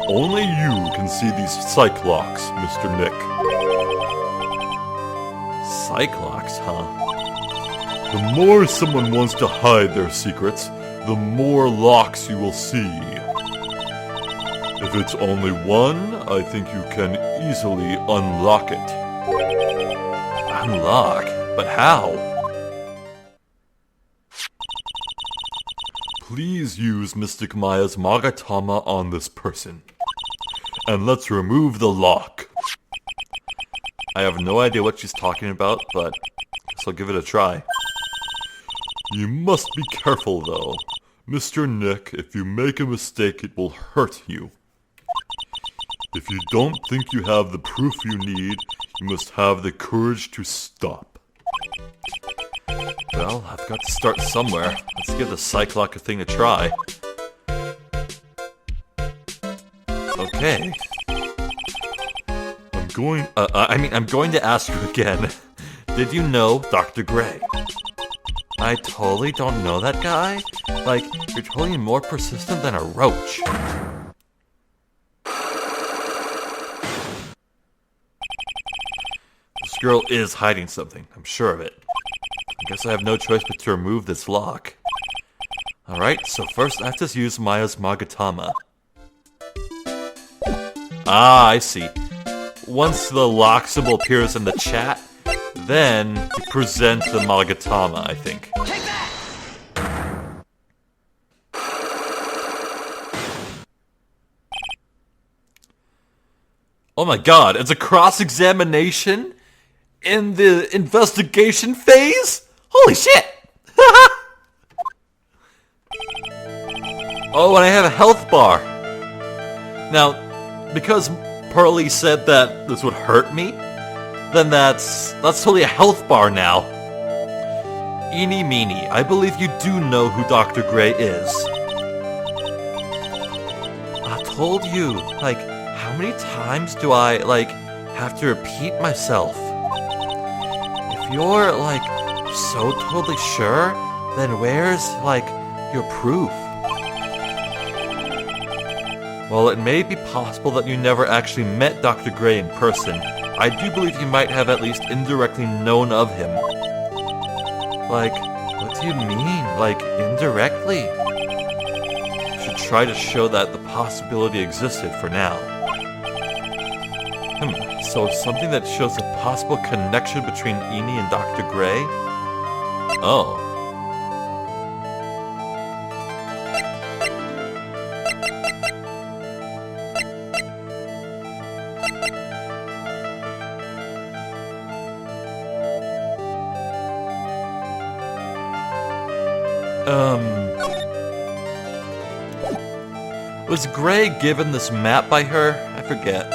Only you can see these psych locks, Mr. Nick. Psych locks, huh? The more someone wants to hide their secrets, the more locks you will see. If it's only one, I think you can easily unlock it. Unlock? But how? Please use Mystic Maya's Magatama on this person. And let's remove the lock. I have no idea what she's talking about, but I guess I'll give it a try. You must be careful, though. Mr. Nick, if you make a mistake, it will hurt you. If you don't think you have the proof you need, you must have the courage to stop. Well, I've got to start somewhere. Let's give the Psychlock thing a try. Okay. I'm going to ask you again. Did you know Dr. Gray? I totally don't know that guy. Like, you're totally more persistent than a roach. This girl is hiding something, I'm sure of it. I guess I have no choice but to remove this lock. Alright, so first I have to use Maya's Magatama. Ah, I see. Once the lock symbol appears in the chat, then you present the Magatama, I think. Take that! Oh my god, it's a cross-examination in the investigation phase? Holy shit! Oh, and I have a health bar. Now, because Pearly said that this would hurt me, then that's totally a health bar now. Eeny meeny, I believe you do know who Dr. Gray is. I told you, like, how many times do I, like, have to repeat myself? If you're, like, so totally sure, then where's, like, your proof? While it may be possible that you never actually met Dr. Gray in person, I do believe you might have at least indirectly known of him. Like, what do you mean? Like, indirectly? You should try to show that the possibility existed for now. So something that shows a possible connection between Eni and Dr. Gray? Oh. Was Gray given this map by her? I forget.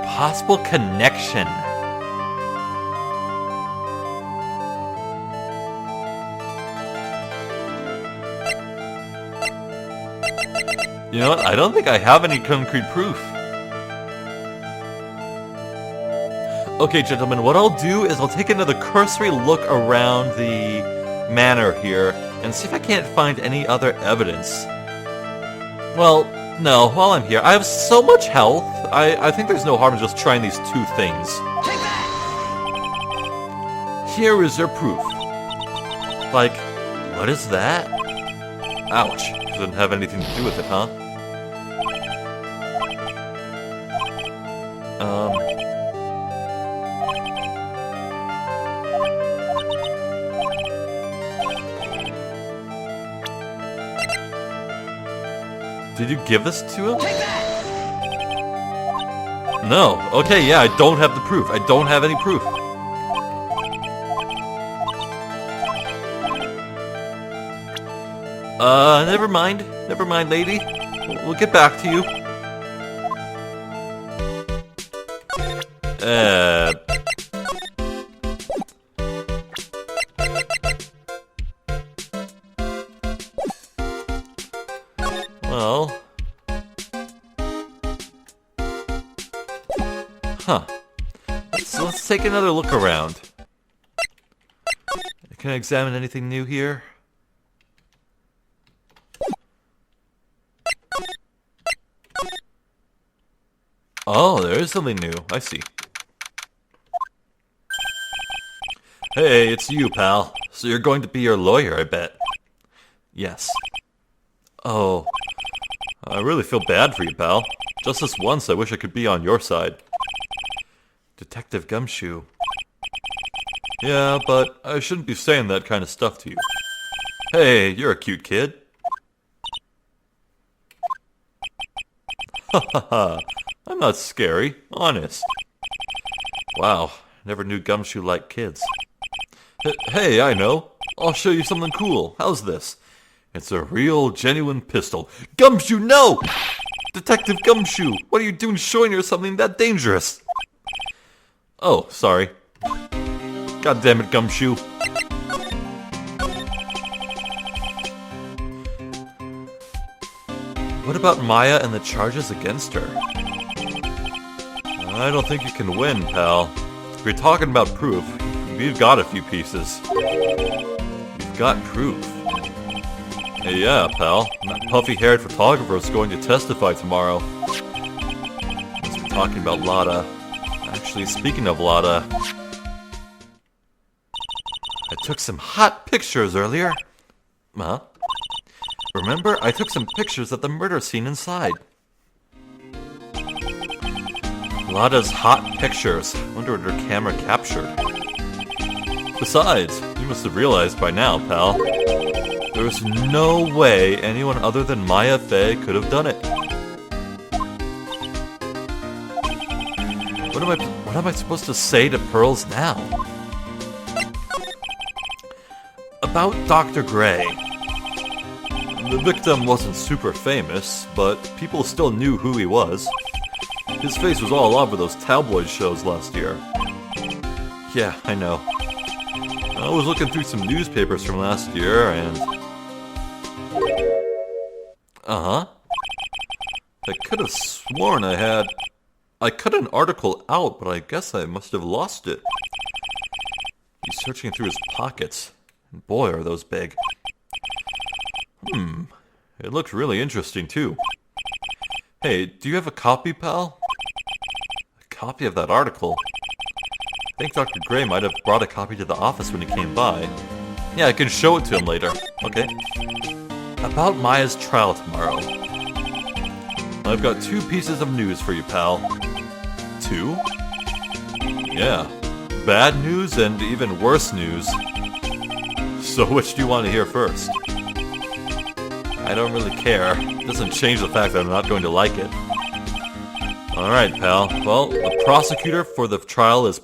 Possible connection. You know what? I don't think I have any concrete proof. Okay, gentlemen, what I'll do is I'll take another cursory look around the manor here and see if I can't find any other evidence. Well, no, while I'm here, I have so much health, I think there's no harm in just trying these two things. Take that! Here is your proof. Like, what is that? Ouch, doesn't have anything to do with it, huh? Did you give this to him? Take that! No. Okay, yeah, I don't have the proof. I don't have any proof. Never mind. Never mind, lady. We'll get back to you. Well... Huh. Let's take another look around. Can I examine anything new here? Oh, there is something new. I see. Hey, it's you, pal. So you're going to be your lawyer, I bet. Yes. Oh. I really feel bad for you, pal. Just this once, I wish I could be on your side. Detective Gumshoe. Yeah, but I shouldn't be saying that kind of stuff to you. Hey, you're a cute kid. Hahaha. I'm not scary, honest. Wow, never knew Gumshoe liked kids. Hey, I know. I'll show you something cool. How's this? It's a real, genuine pistol. Gumshoe, no! Detective Gumshoe, what are you doing showing her something that dangerous? Oh, sorry. God damn it, Gumshoe. What about Maya and the charges against her? I don't think you can win, pal. If you're talking about proof, we've got a few pieces. You've got proof. Hey, yeah, pal. That puffy-haired photographer is going to testify tomorrow. Must be talking about Lada. Actually, speaking of Lada, I took some hot pictures earlier. Huh? Remember, I took some pictures of the murder scene inside. Lada's hot pictures. Wonder what her camera captured. Besides, you must have realized by now, pal. There's no way anyone other than Maya Fey could have done it. What am I supposed to say to Pearls now? About Dr. Gray. The victim wasn't super famous, but people still knew who he was. His face was all over those tabloid shows last year. Yeah, I know. I was looking through some newspapers from last year, and... Uh-huh. I could have sworn I cut an article out, but I guess I must have lost it. He's searching through his pockets. Boy, are those big. It looks really interesting, too. Hey, do you have a copy, pal? A copy of that article? I think Dr. Gray might have brought a copy to the office when he came by. Yeah, I can show it to him later. Okay. About Maya's trial tomorrow. I've got 2 pieces of news for you, pal. 2? Yeah. Bad news and even worse news. So which do you want to hear first? I don't really care. It doesn't change the fact that I'm not going to like it. Alright, pal. Well, the prosecutor for the trial is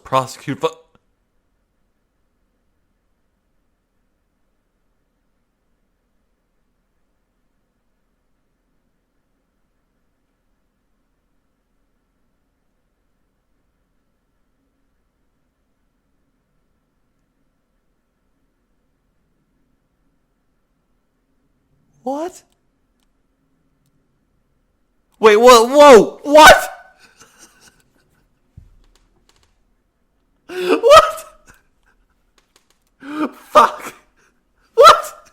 What? Wait, whoa, what? What? Fuck. What?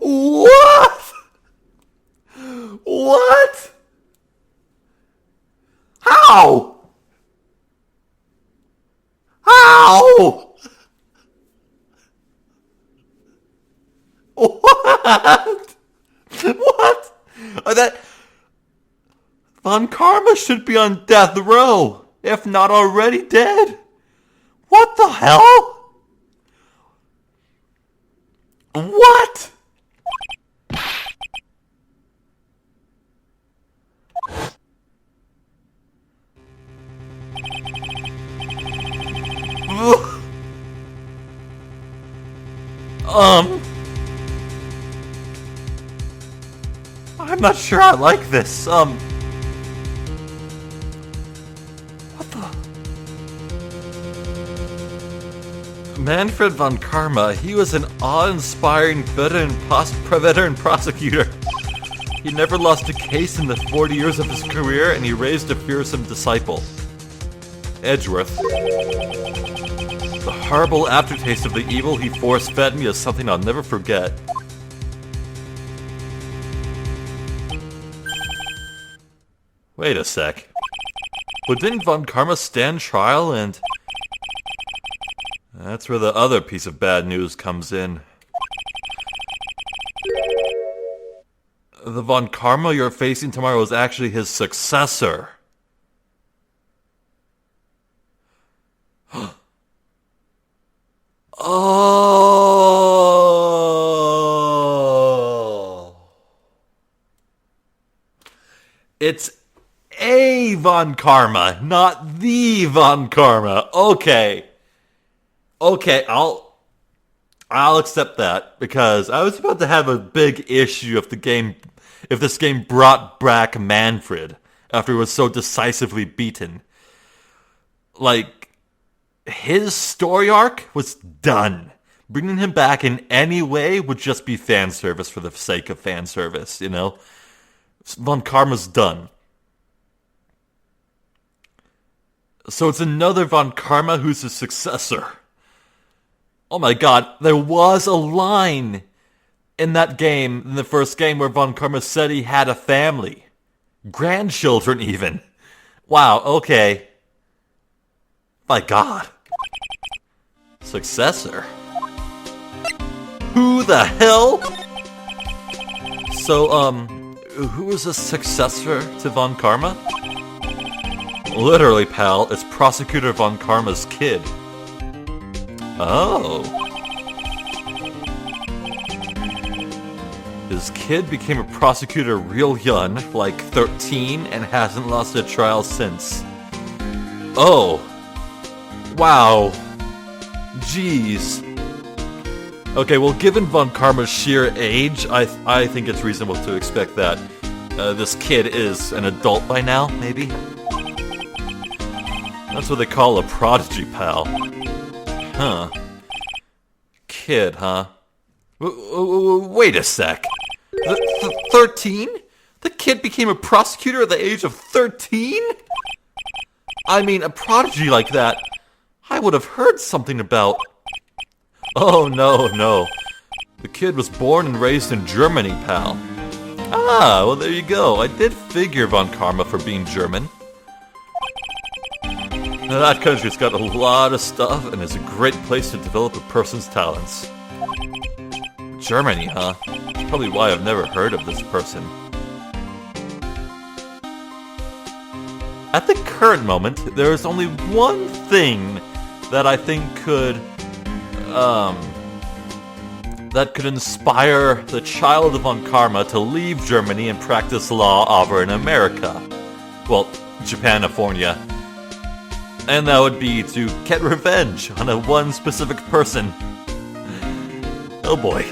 What? What? How? How? What? What? That Von Karma should be on death row, if not already dead. What the hell? What? I'm not sure I like this. What the? Manfred von Karma, he was an awe-inspiring veteran prosecutor. He never lost a case in the 40 years of his career, and he raised a fearsome disciple. Edgeworth. The horrible aftertaste of the evil he force-fed me is something I'll never forget. Wait a sec. But didn't von Karma stand trial and... That's where the other piece of bad news comes in. The von Karma you're facing tomorrow is actually his successor. Oh! It's a von Karma, not the von Karma. Okay. Okay, I'll accept that, because I was about to have a big issue if this game brought back Manfred after he was so decisively beaten. Like, his story arc was done. Bringing him back in any way would just be fan service for the sake of fan service, you know? Von Karma's done. So it's another von Karma who's his successor. Oh my god, there was a line in that game, in the first game, where von Karma said he had a family. Grandchildren, even. Wow, okay. My god. Successor? Who the hell? So, who is a successor to von Karma? Literally, pal, it's Prosecutor von Karma's kid. Oh. His kid became a prosecutor real young, like 13, and hasn't lost a trial since. Oh. Wow. Jeez. Okay, well, given von Karma's sheer age, I think it's reasonable to expect that this kid is an adult by now, maybe? That's what they call a prodigy, pal. Huh. Kid, huh? Wait a sec. 13? The kid became a prosecutor at the age of 13? I mean, a prodigy like that, I would have heard something about. Oh, no. The kid was born and raised in Germany, pal. Ah, well, there you go. I did figure von Karma for being German. Now, that country's got a lot of stuff, and it's a great place to develop a person's talents. Germany, huh? Probably why I've never heard of this person. At the current moment, there is only one thing that I think could inspire the child of von Karma to leave Germany and practice law over in America. Well, Japanifornia. And that would be to get revenge on a one specific person. Oh boy.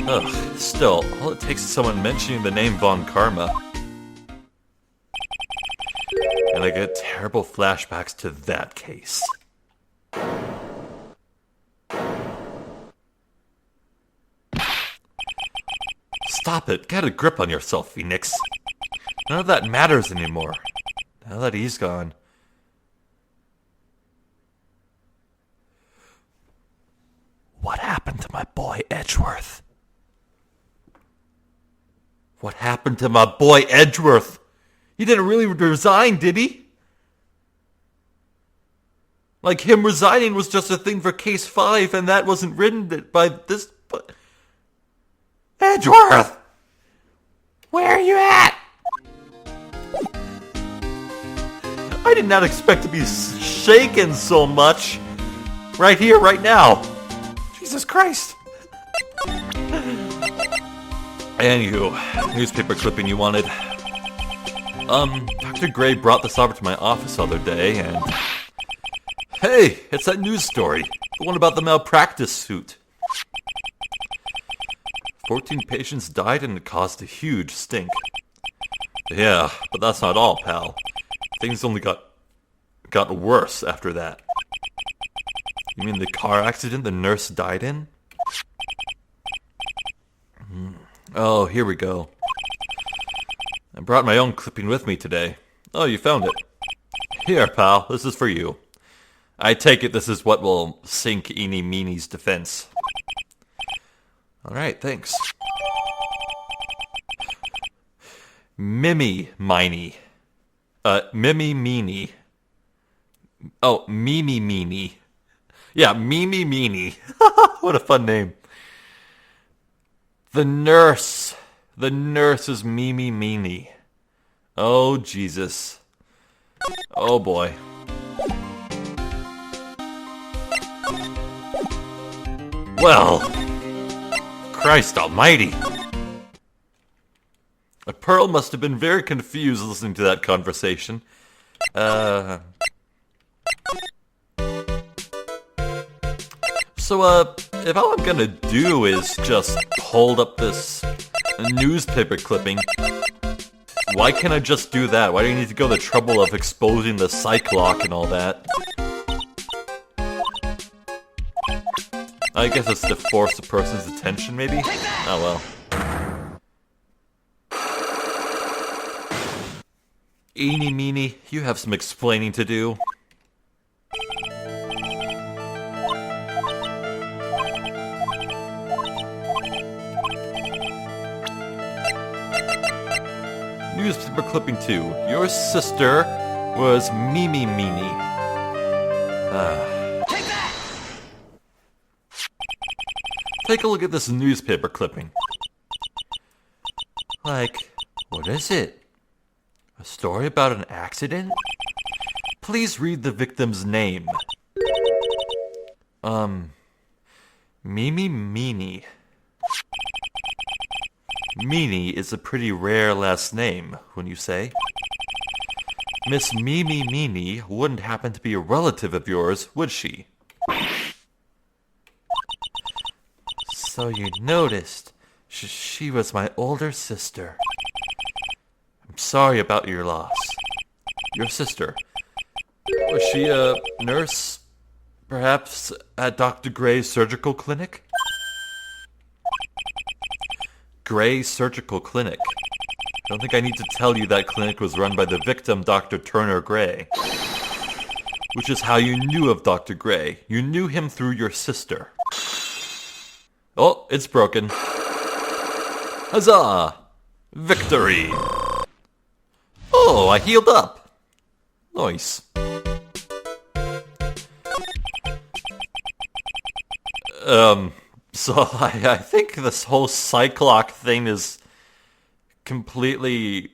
Ugh, still, all it takes is someone mentioning the name von Karma. And I get terrible flashbacks to that case. Stop it, get a grip on yourself, Phoenix. None of that matters anymore. Now that he's gone. What happened to my boy Edgeworth? What happened to my boy Edgeworth? He didn't really resign, did he? Like, him resigning was just a thing for Case 5, and that wasn't written by this... Edgeworth! Where are you at? I did not expect to be shaken so much. Right here, right now. Jesus Christ. Anywho, newspaper clipping you wanted. Dr. Gray brought this over to my office the other day, and... Hey, it's that news story. The one about the malpractice suit. 14 patients died and it caused a huge stink. Yeah, but that's not all, pal. Things only got worse after that. You mean the car accident the nurse died in? Oh, here we go. I brought my own clipping with me today. Oh, you found it. Here, pal, this is for you. I take it this is what will sink Eeny Meenie's defense. Alright, thanks. Mimi Miney. Mimi Meanie. Oh, Mimi Meanie. Yeah, Mimi Meanie. What a fun name. The nurse. The nurse is Mimi Meanie. Oh, Jesus. Oh, boy. Well, Christ almighty. Pearl must have been very confused listening to that conversation. So, if all I'm gonna do is just hold up this newspaper clipping, why can't I just do that? Why do you need to go the trouble of exposing the psych lock and all that? I guess it's to force the person's attention, maybe? Oh well. Eeny Meenie, you have some explaining to do. Newspaper clipping 2. Your sister was Mimi Meanie. Take a look at this newspaper clipping. Like, what is it? A story about an accident? Please read the victim's name. Mimi Meanie. Meanie is a pretty rare last name, wouldn't you say? Miss Mimi Meanie wouldn't happen to be a relative of yours, would she? So you noticed. She was my older sister. I'm sorry about your loss. Your sister. Was she a nurse? Perhaps at Dr. Gray's surgical clinic? Gray Surgical Clinic. I don't think I need to tell you that clinic was run by the victim, Dr. Turner Gray. Which is how you knew of Dr. Gray. You knew him through your sister. Oh, it's broken. Huzzah! Victory! Oh, I healed up. Nice. So I think this whole Cyclock thing is completely,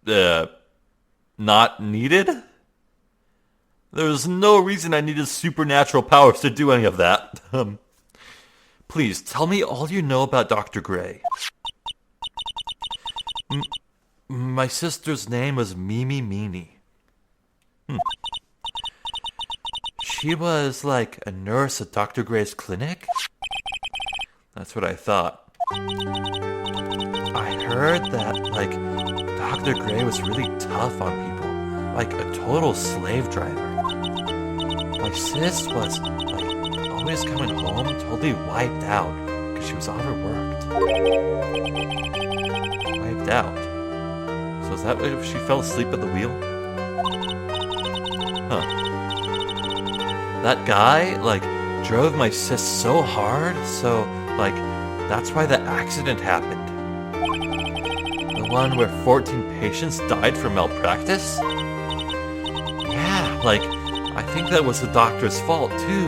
not needed? There's no reason I needed supernatural powers to do any of that. Please, tell me all you know about Dr. Gray. My sister's name was Mimi Meanie. She was like a nurse at Dr. Gray's clinic? That's what I thought. I heard that, like, Dr. Gray was really tough on people. Like a total slave driver. My sis was, like, always coming home totally wiped out because she was overworked. Wiped out? So is that why she fell asleep at the wheel? Huh. That guy, like, drove my sis so hard, so, like, that's why the accident happened. The one where 14 patients died from malpractice? Yeah, like, I think that was the doctor's fault, too.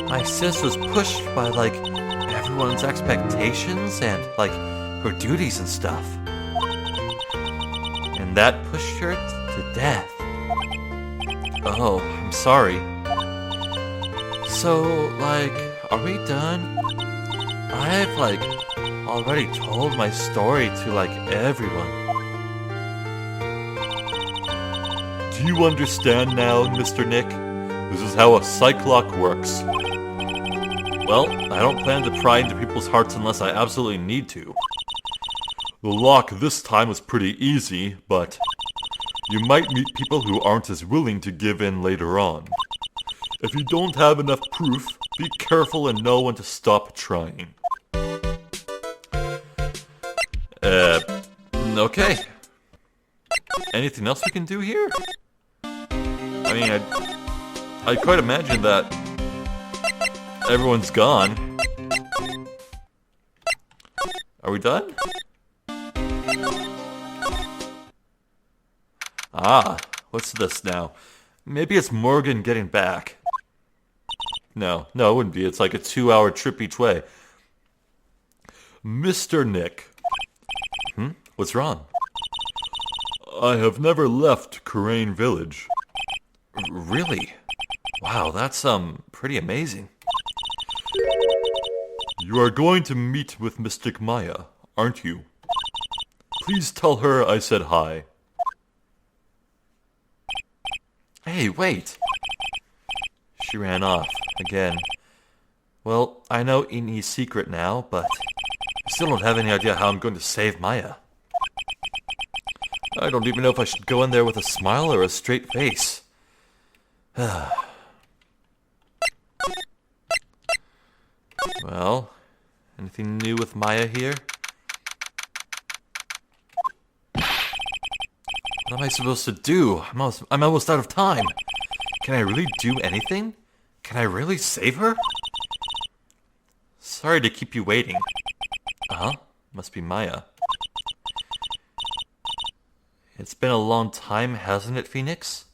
My sis was pushed by, like, everyone's expectations and, like, her duties and stuff. And that pushed her to death. Oh, I'm sorry. So, like, are we done? I've, like, already told my story to, like, everyone. Do you understand now, Mr. Nick? This is how a Cyclock works. Well, I don't plan to pry into people's hearts unless I absolutely need to. The lock this time was pretty easy, but you might meet people who aren't as willing to give in later on. If you don't have enough proof, be careful and know when to stop trying. Okay. Anything else we can do here? I mean, I'd quite imagine that everyone's gone. Are we done? Ah, what's this now? Maybe it's Morgan getting back. No, it wouldn't be. It's like a 2-hour trip each way. Mr. Nick. What's wrong? I have never left Kurain Village. Really? Wow, that's, pretty amazing. You are going to meet with Mystic Maya, aren't you? Please tell her I said hi. Hey, wait! She ran off, again. Well, I know Ini's secret now, but I still don't have any idea how I'm going to save Maya. I don't even know if I should go in there with a smile or a straight face. Well, anything new with Maya here? What am I supposed to do? I'm almost out of time. Can I really do anything? Can I really save her? Sorry to keep you waiting. Uh-huh. Must be Maya. It's been a long time, hasn't it, Phoenix?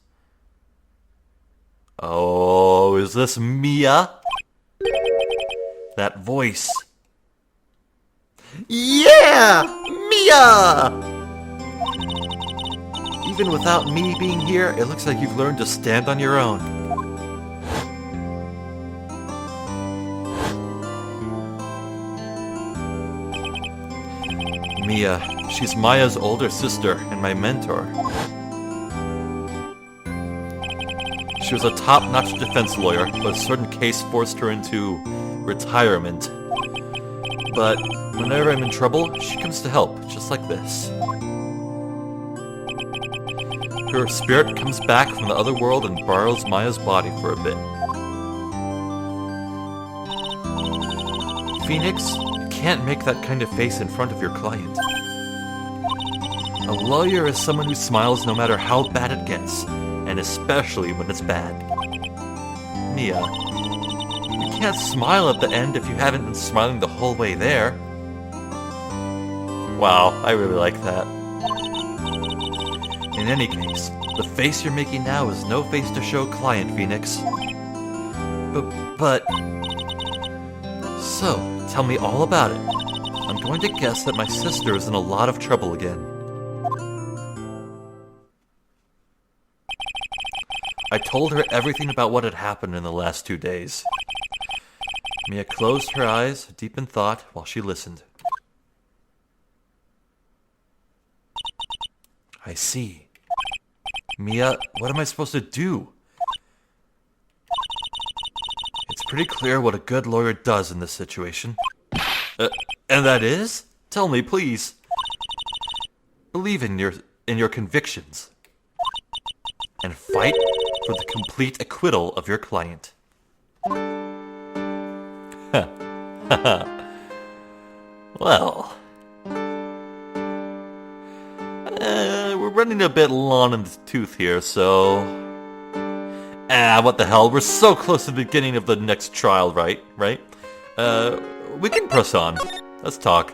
Oh, is this Mia? That voice. Yeah! Mia! Even without me being here, it looks like you've learned to stand on your own. Mia, she's Maya's older sister and my mentor. She was a top-notch defense lawyer, but a certain case forced her into retirement. But whenever I'm in trouble, she comes to help, just like this. Her spirit comes back from the other world and borrows Maya's body for a bit. Phoenix, you can't make that kind of face in front of your client. A lawyer is someone who smiles no matter how bad it gets, and especially when it's bad. Mia, you can't smile at the end if you haven't been smiling the whole way there. Wow, I really like that. In any case, the face you're making now is no face to show client, Phoenix. But... So, tell me all about it. I'm going to guess that my sister is in a lot of trouble again. I told her everything about what had happened in the last 2 days. Mia closed her eyes, deep in thought, while she listened. I see. Mia, what am I supposed to do? It's pretty clear what a good lawyer does in this situation. And that is? Tell me, please. Believe in your convictions. And fight for the complete acquittal of your client. Well... we're running a bit long in the tooth here, so... what the hell, we're so close to the beginning of the next trial, right? We can press on. Let's talk.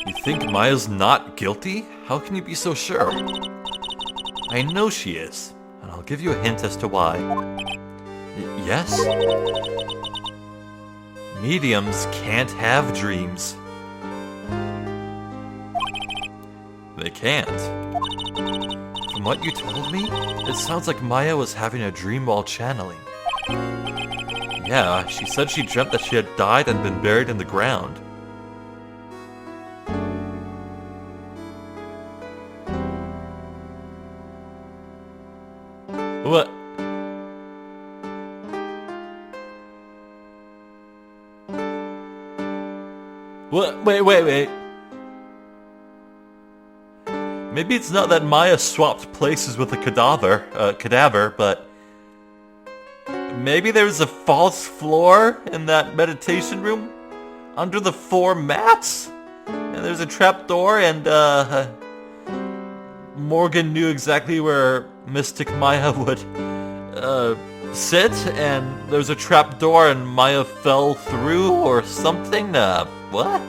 You think Maya's not guilty? How can you be so sure? I know she is, and I'll give you a hint as to why. Yes? Mediums can't have dreams. They can't. From what you told me, it sounds like Maya was having a dream while channeling. Yeah, she said she dreamt that she had died and been buried in the ground. What? What? Wait. Maybe it's not that Maya swapped places with a cadaver, but maybe there's a false floor in that meditation room under the 4 mats? And there's a trapdoor, and Morgan knew exactly where Mystic Maya would sit, and there's a trapdoor and Maya fell through or something? What?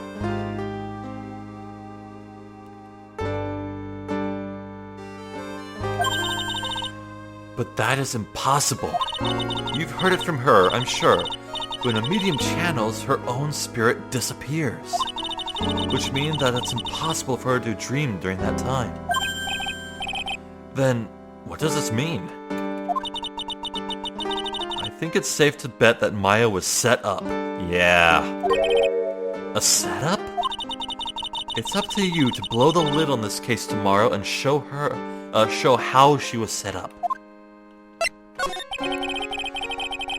But that is impossible. You've heard it from her, I'm sure. When a medium channels, her own spirit disappears. Which means that it's impossible for her to dream during that time. Then, what does this mean? I think it's safe to bet that Maya was set up. Yeah. A setup? It's up to you to blow the lid on this case tomorrow and show how she was set up.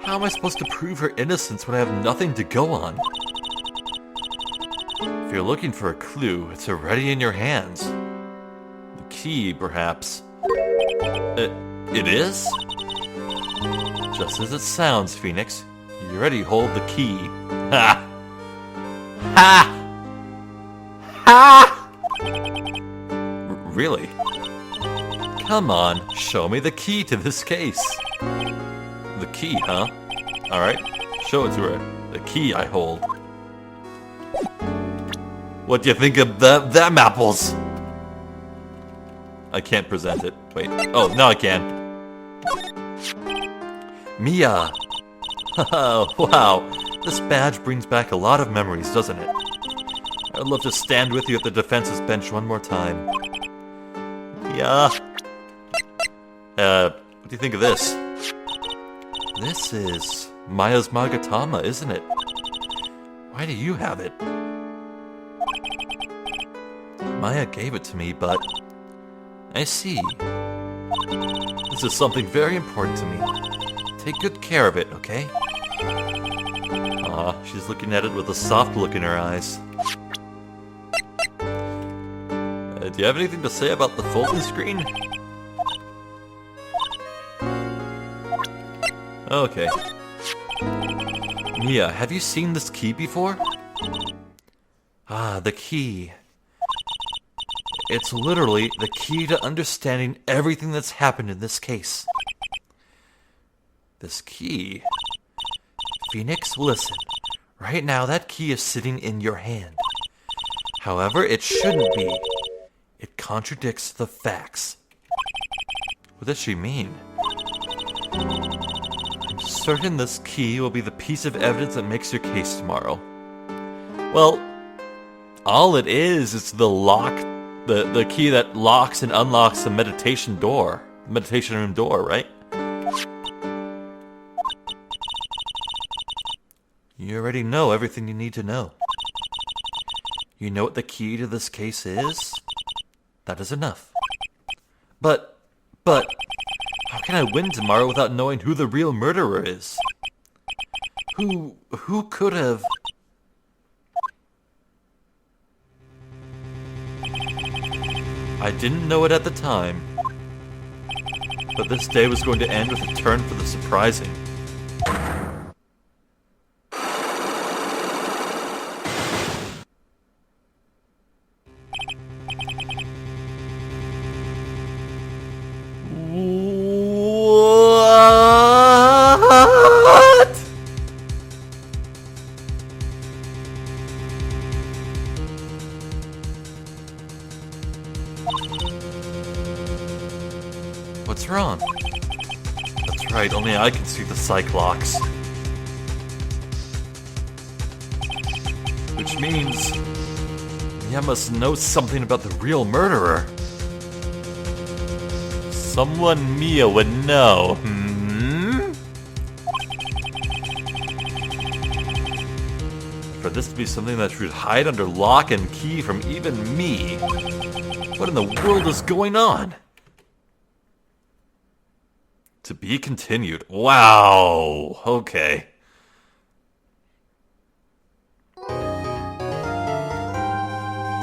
How am I supposed to prove her innocence when I have nothing to go on? If you're looking for a clue, it's already in your hands. The key, perhaps. It is? Just as it sounds, Phoenix. You already hold the key. Ha! Ha! Ha! Really? Come on, show me the key to this case. The key, huh? Alright, show it to her. The key I hold. What do you think of them apples? I can't present it. Wait. Oh, now I can. Mia! Wow. This badge brings back a lot of memories, doesn't it? I'd love to stand with you at the defense's bench one more time. Mia! What do you think of this? This is Maya's Magatama, isn't it? Why do you have it? Maya gave it to me, but... I see. This is something very important to me. Take good care of it, okay? Aw, she's looking at it with a soft look in her eyes. Do you have anything to say about the folding screen? Okay. Mia, have you seen this key before? Ah, the key. It's literally the key to understanding everything that's happened in this case. This key... Phoenix, listen. Right now, that key is sitting in your hand. However, it shouldn't be. It contradicts the facts. What does she mean? I'm certain this key will be the piece of evidence that makes your case tomorrow. Well, all it is the lock, the key that locks and unlocks the meditation room door, right? You already know everything you need to know. You know what the key to this case is? That is enough. But, how can I win tomorrow without knowing who the real murderer is? Who could have... I didn't know it at the time, but this day was going to end with a turn for the surprising. What? What's wrong? That's right, only I can see the Cyclops. Which means... Mia must know something about the real murderer. Someone Mia would know, For this to be something that should hide under lock and key from even me. What in the world is going on? To be continued. Wow. Okay.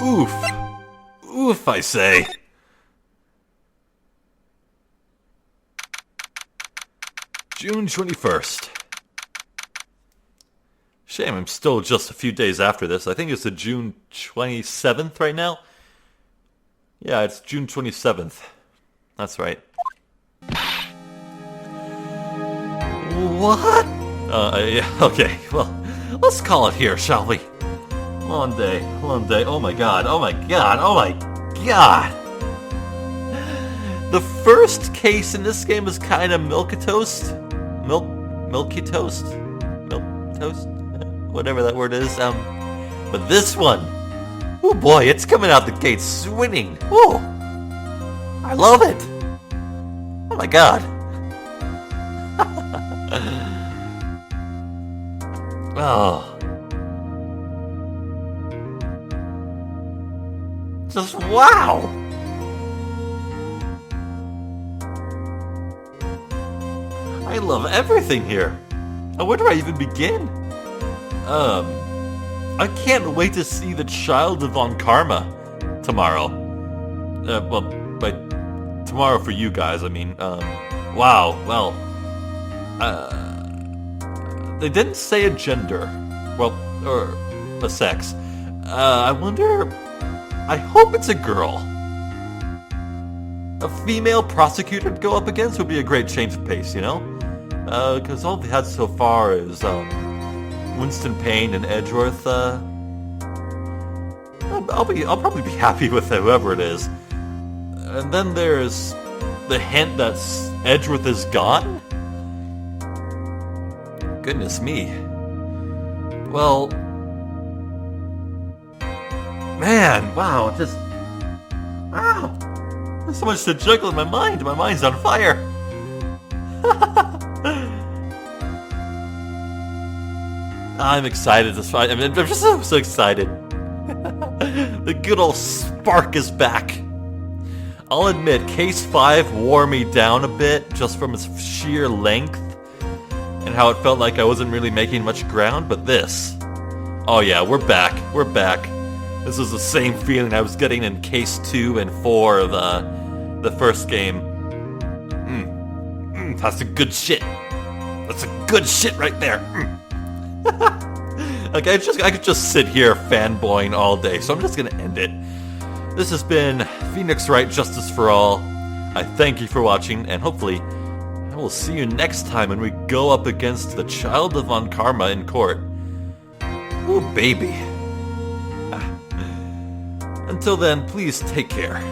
Oof. Oof, I say. June 21st. Shame I'm still just a few days after this. I think it's the June 27th right now. Yeah, it's June 27th. That's right. What? Yeah, okay, well, let's call it here, shall we? Long day. Oh my god. The first case in this game is kind of milky toast. Milky toast? Milk toast? Whatever that word is. But this one, oh boy, it's coming out the gate swinging. Oh, I love it. Oh my god. Oh. Just wow. I love everything here. Where do I even begin? I can't wait to see the Child of Von Karma tomorrow. Well, by tomorrow for you guys, I mean. Wow, well. They didn't say a gender. Well, or a sex. I wonder. I hope it's a girl. A female prosecutor to go up against would be a great change of pace, you know? Because all we had so far is, Winston Payne and Edgeworth. I'll probably be happy with whoever it is. And then there's the hint that Edgeworth is gone? Goodness me. Well, man, wow, just, wow. There's so much to juggle in my mind. My mind's on fire. I'm excited. I'm just so excited. The good old spark is back. I'll admit, Case 5 wore me down a bit, just from its sheer length, and how it felt like I wasn't really making much ground, but this... Oh yeah, we're back. This is the same feeling I was getting in Case 2 and 4 of the first game. That's a good shit. That's a good shit right there. Okay, I could just sit here fanboying all day, so I'm just gonna end it. This has been Phoenix Wright, Justice for All. I thank you for watching, and hopefully I will see you next time when we go up against the Child of Von Karma in court. Ooh, baby. Until then, please take care.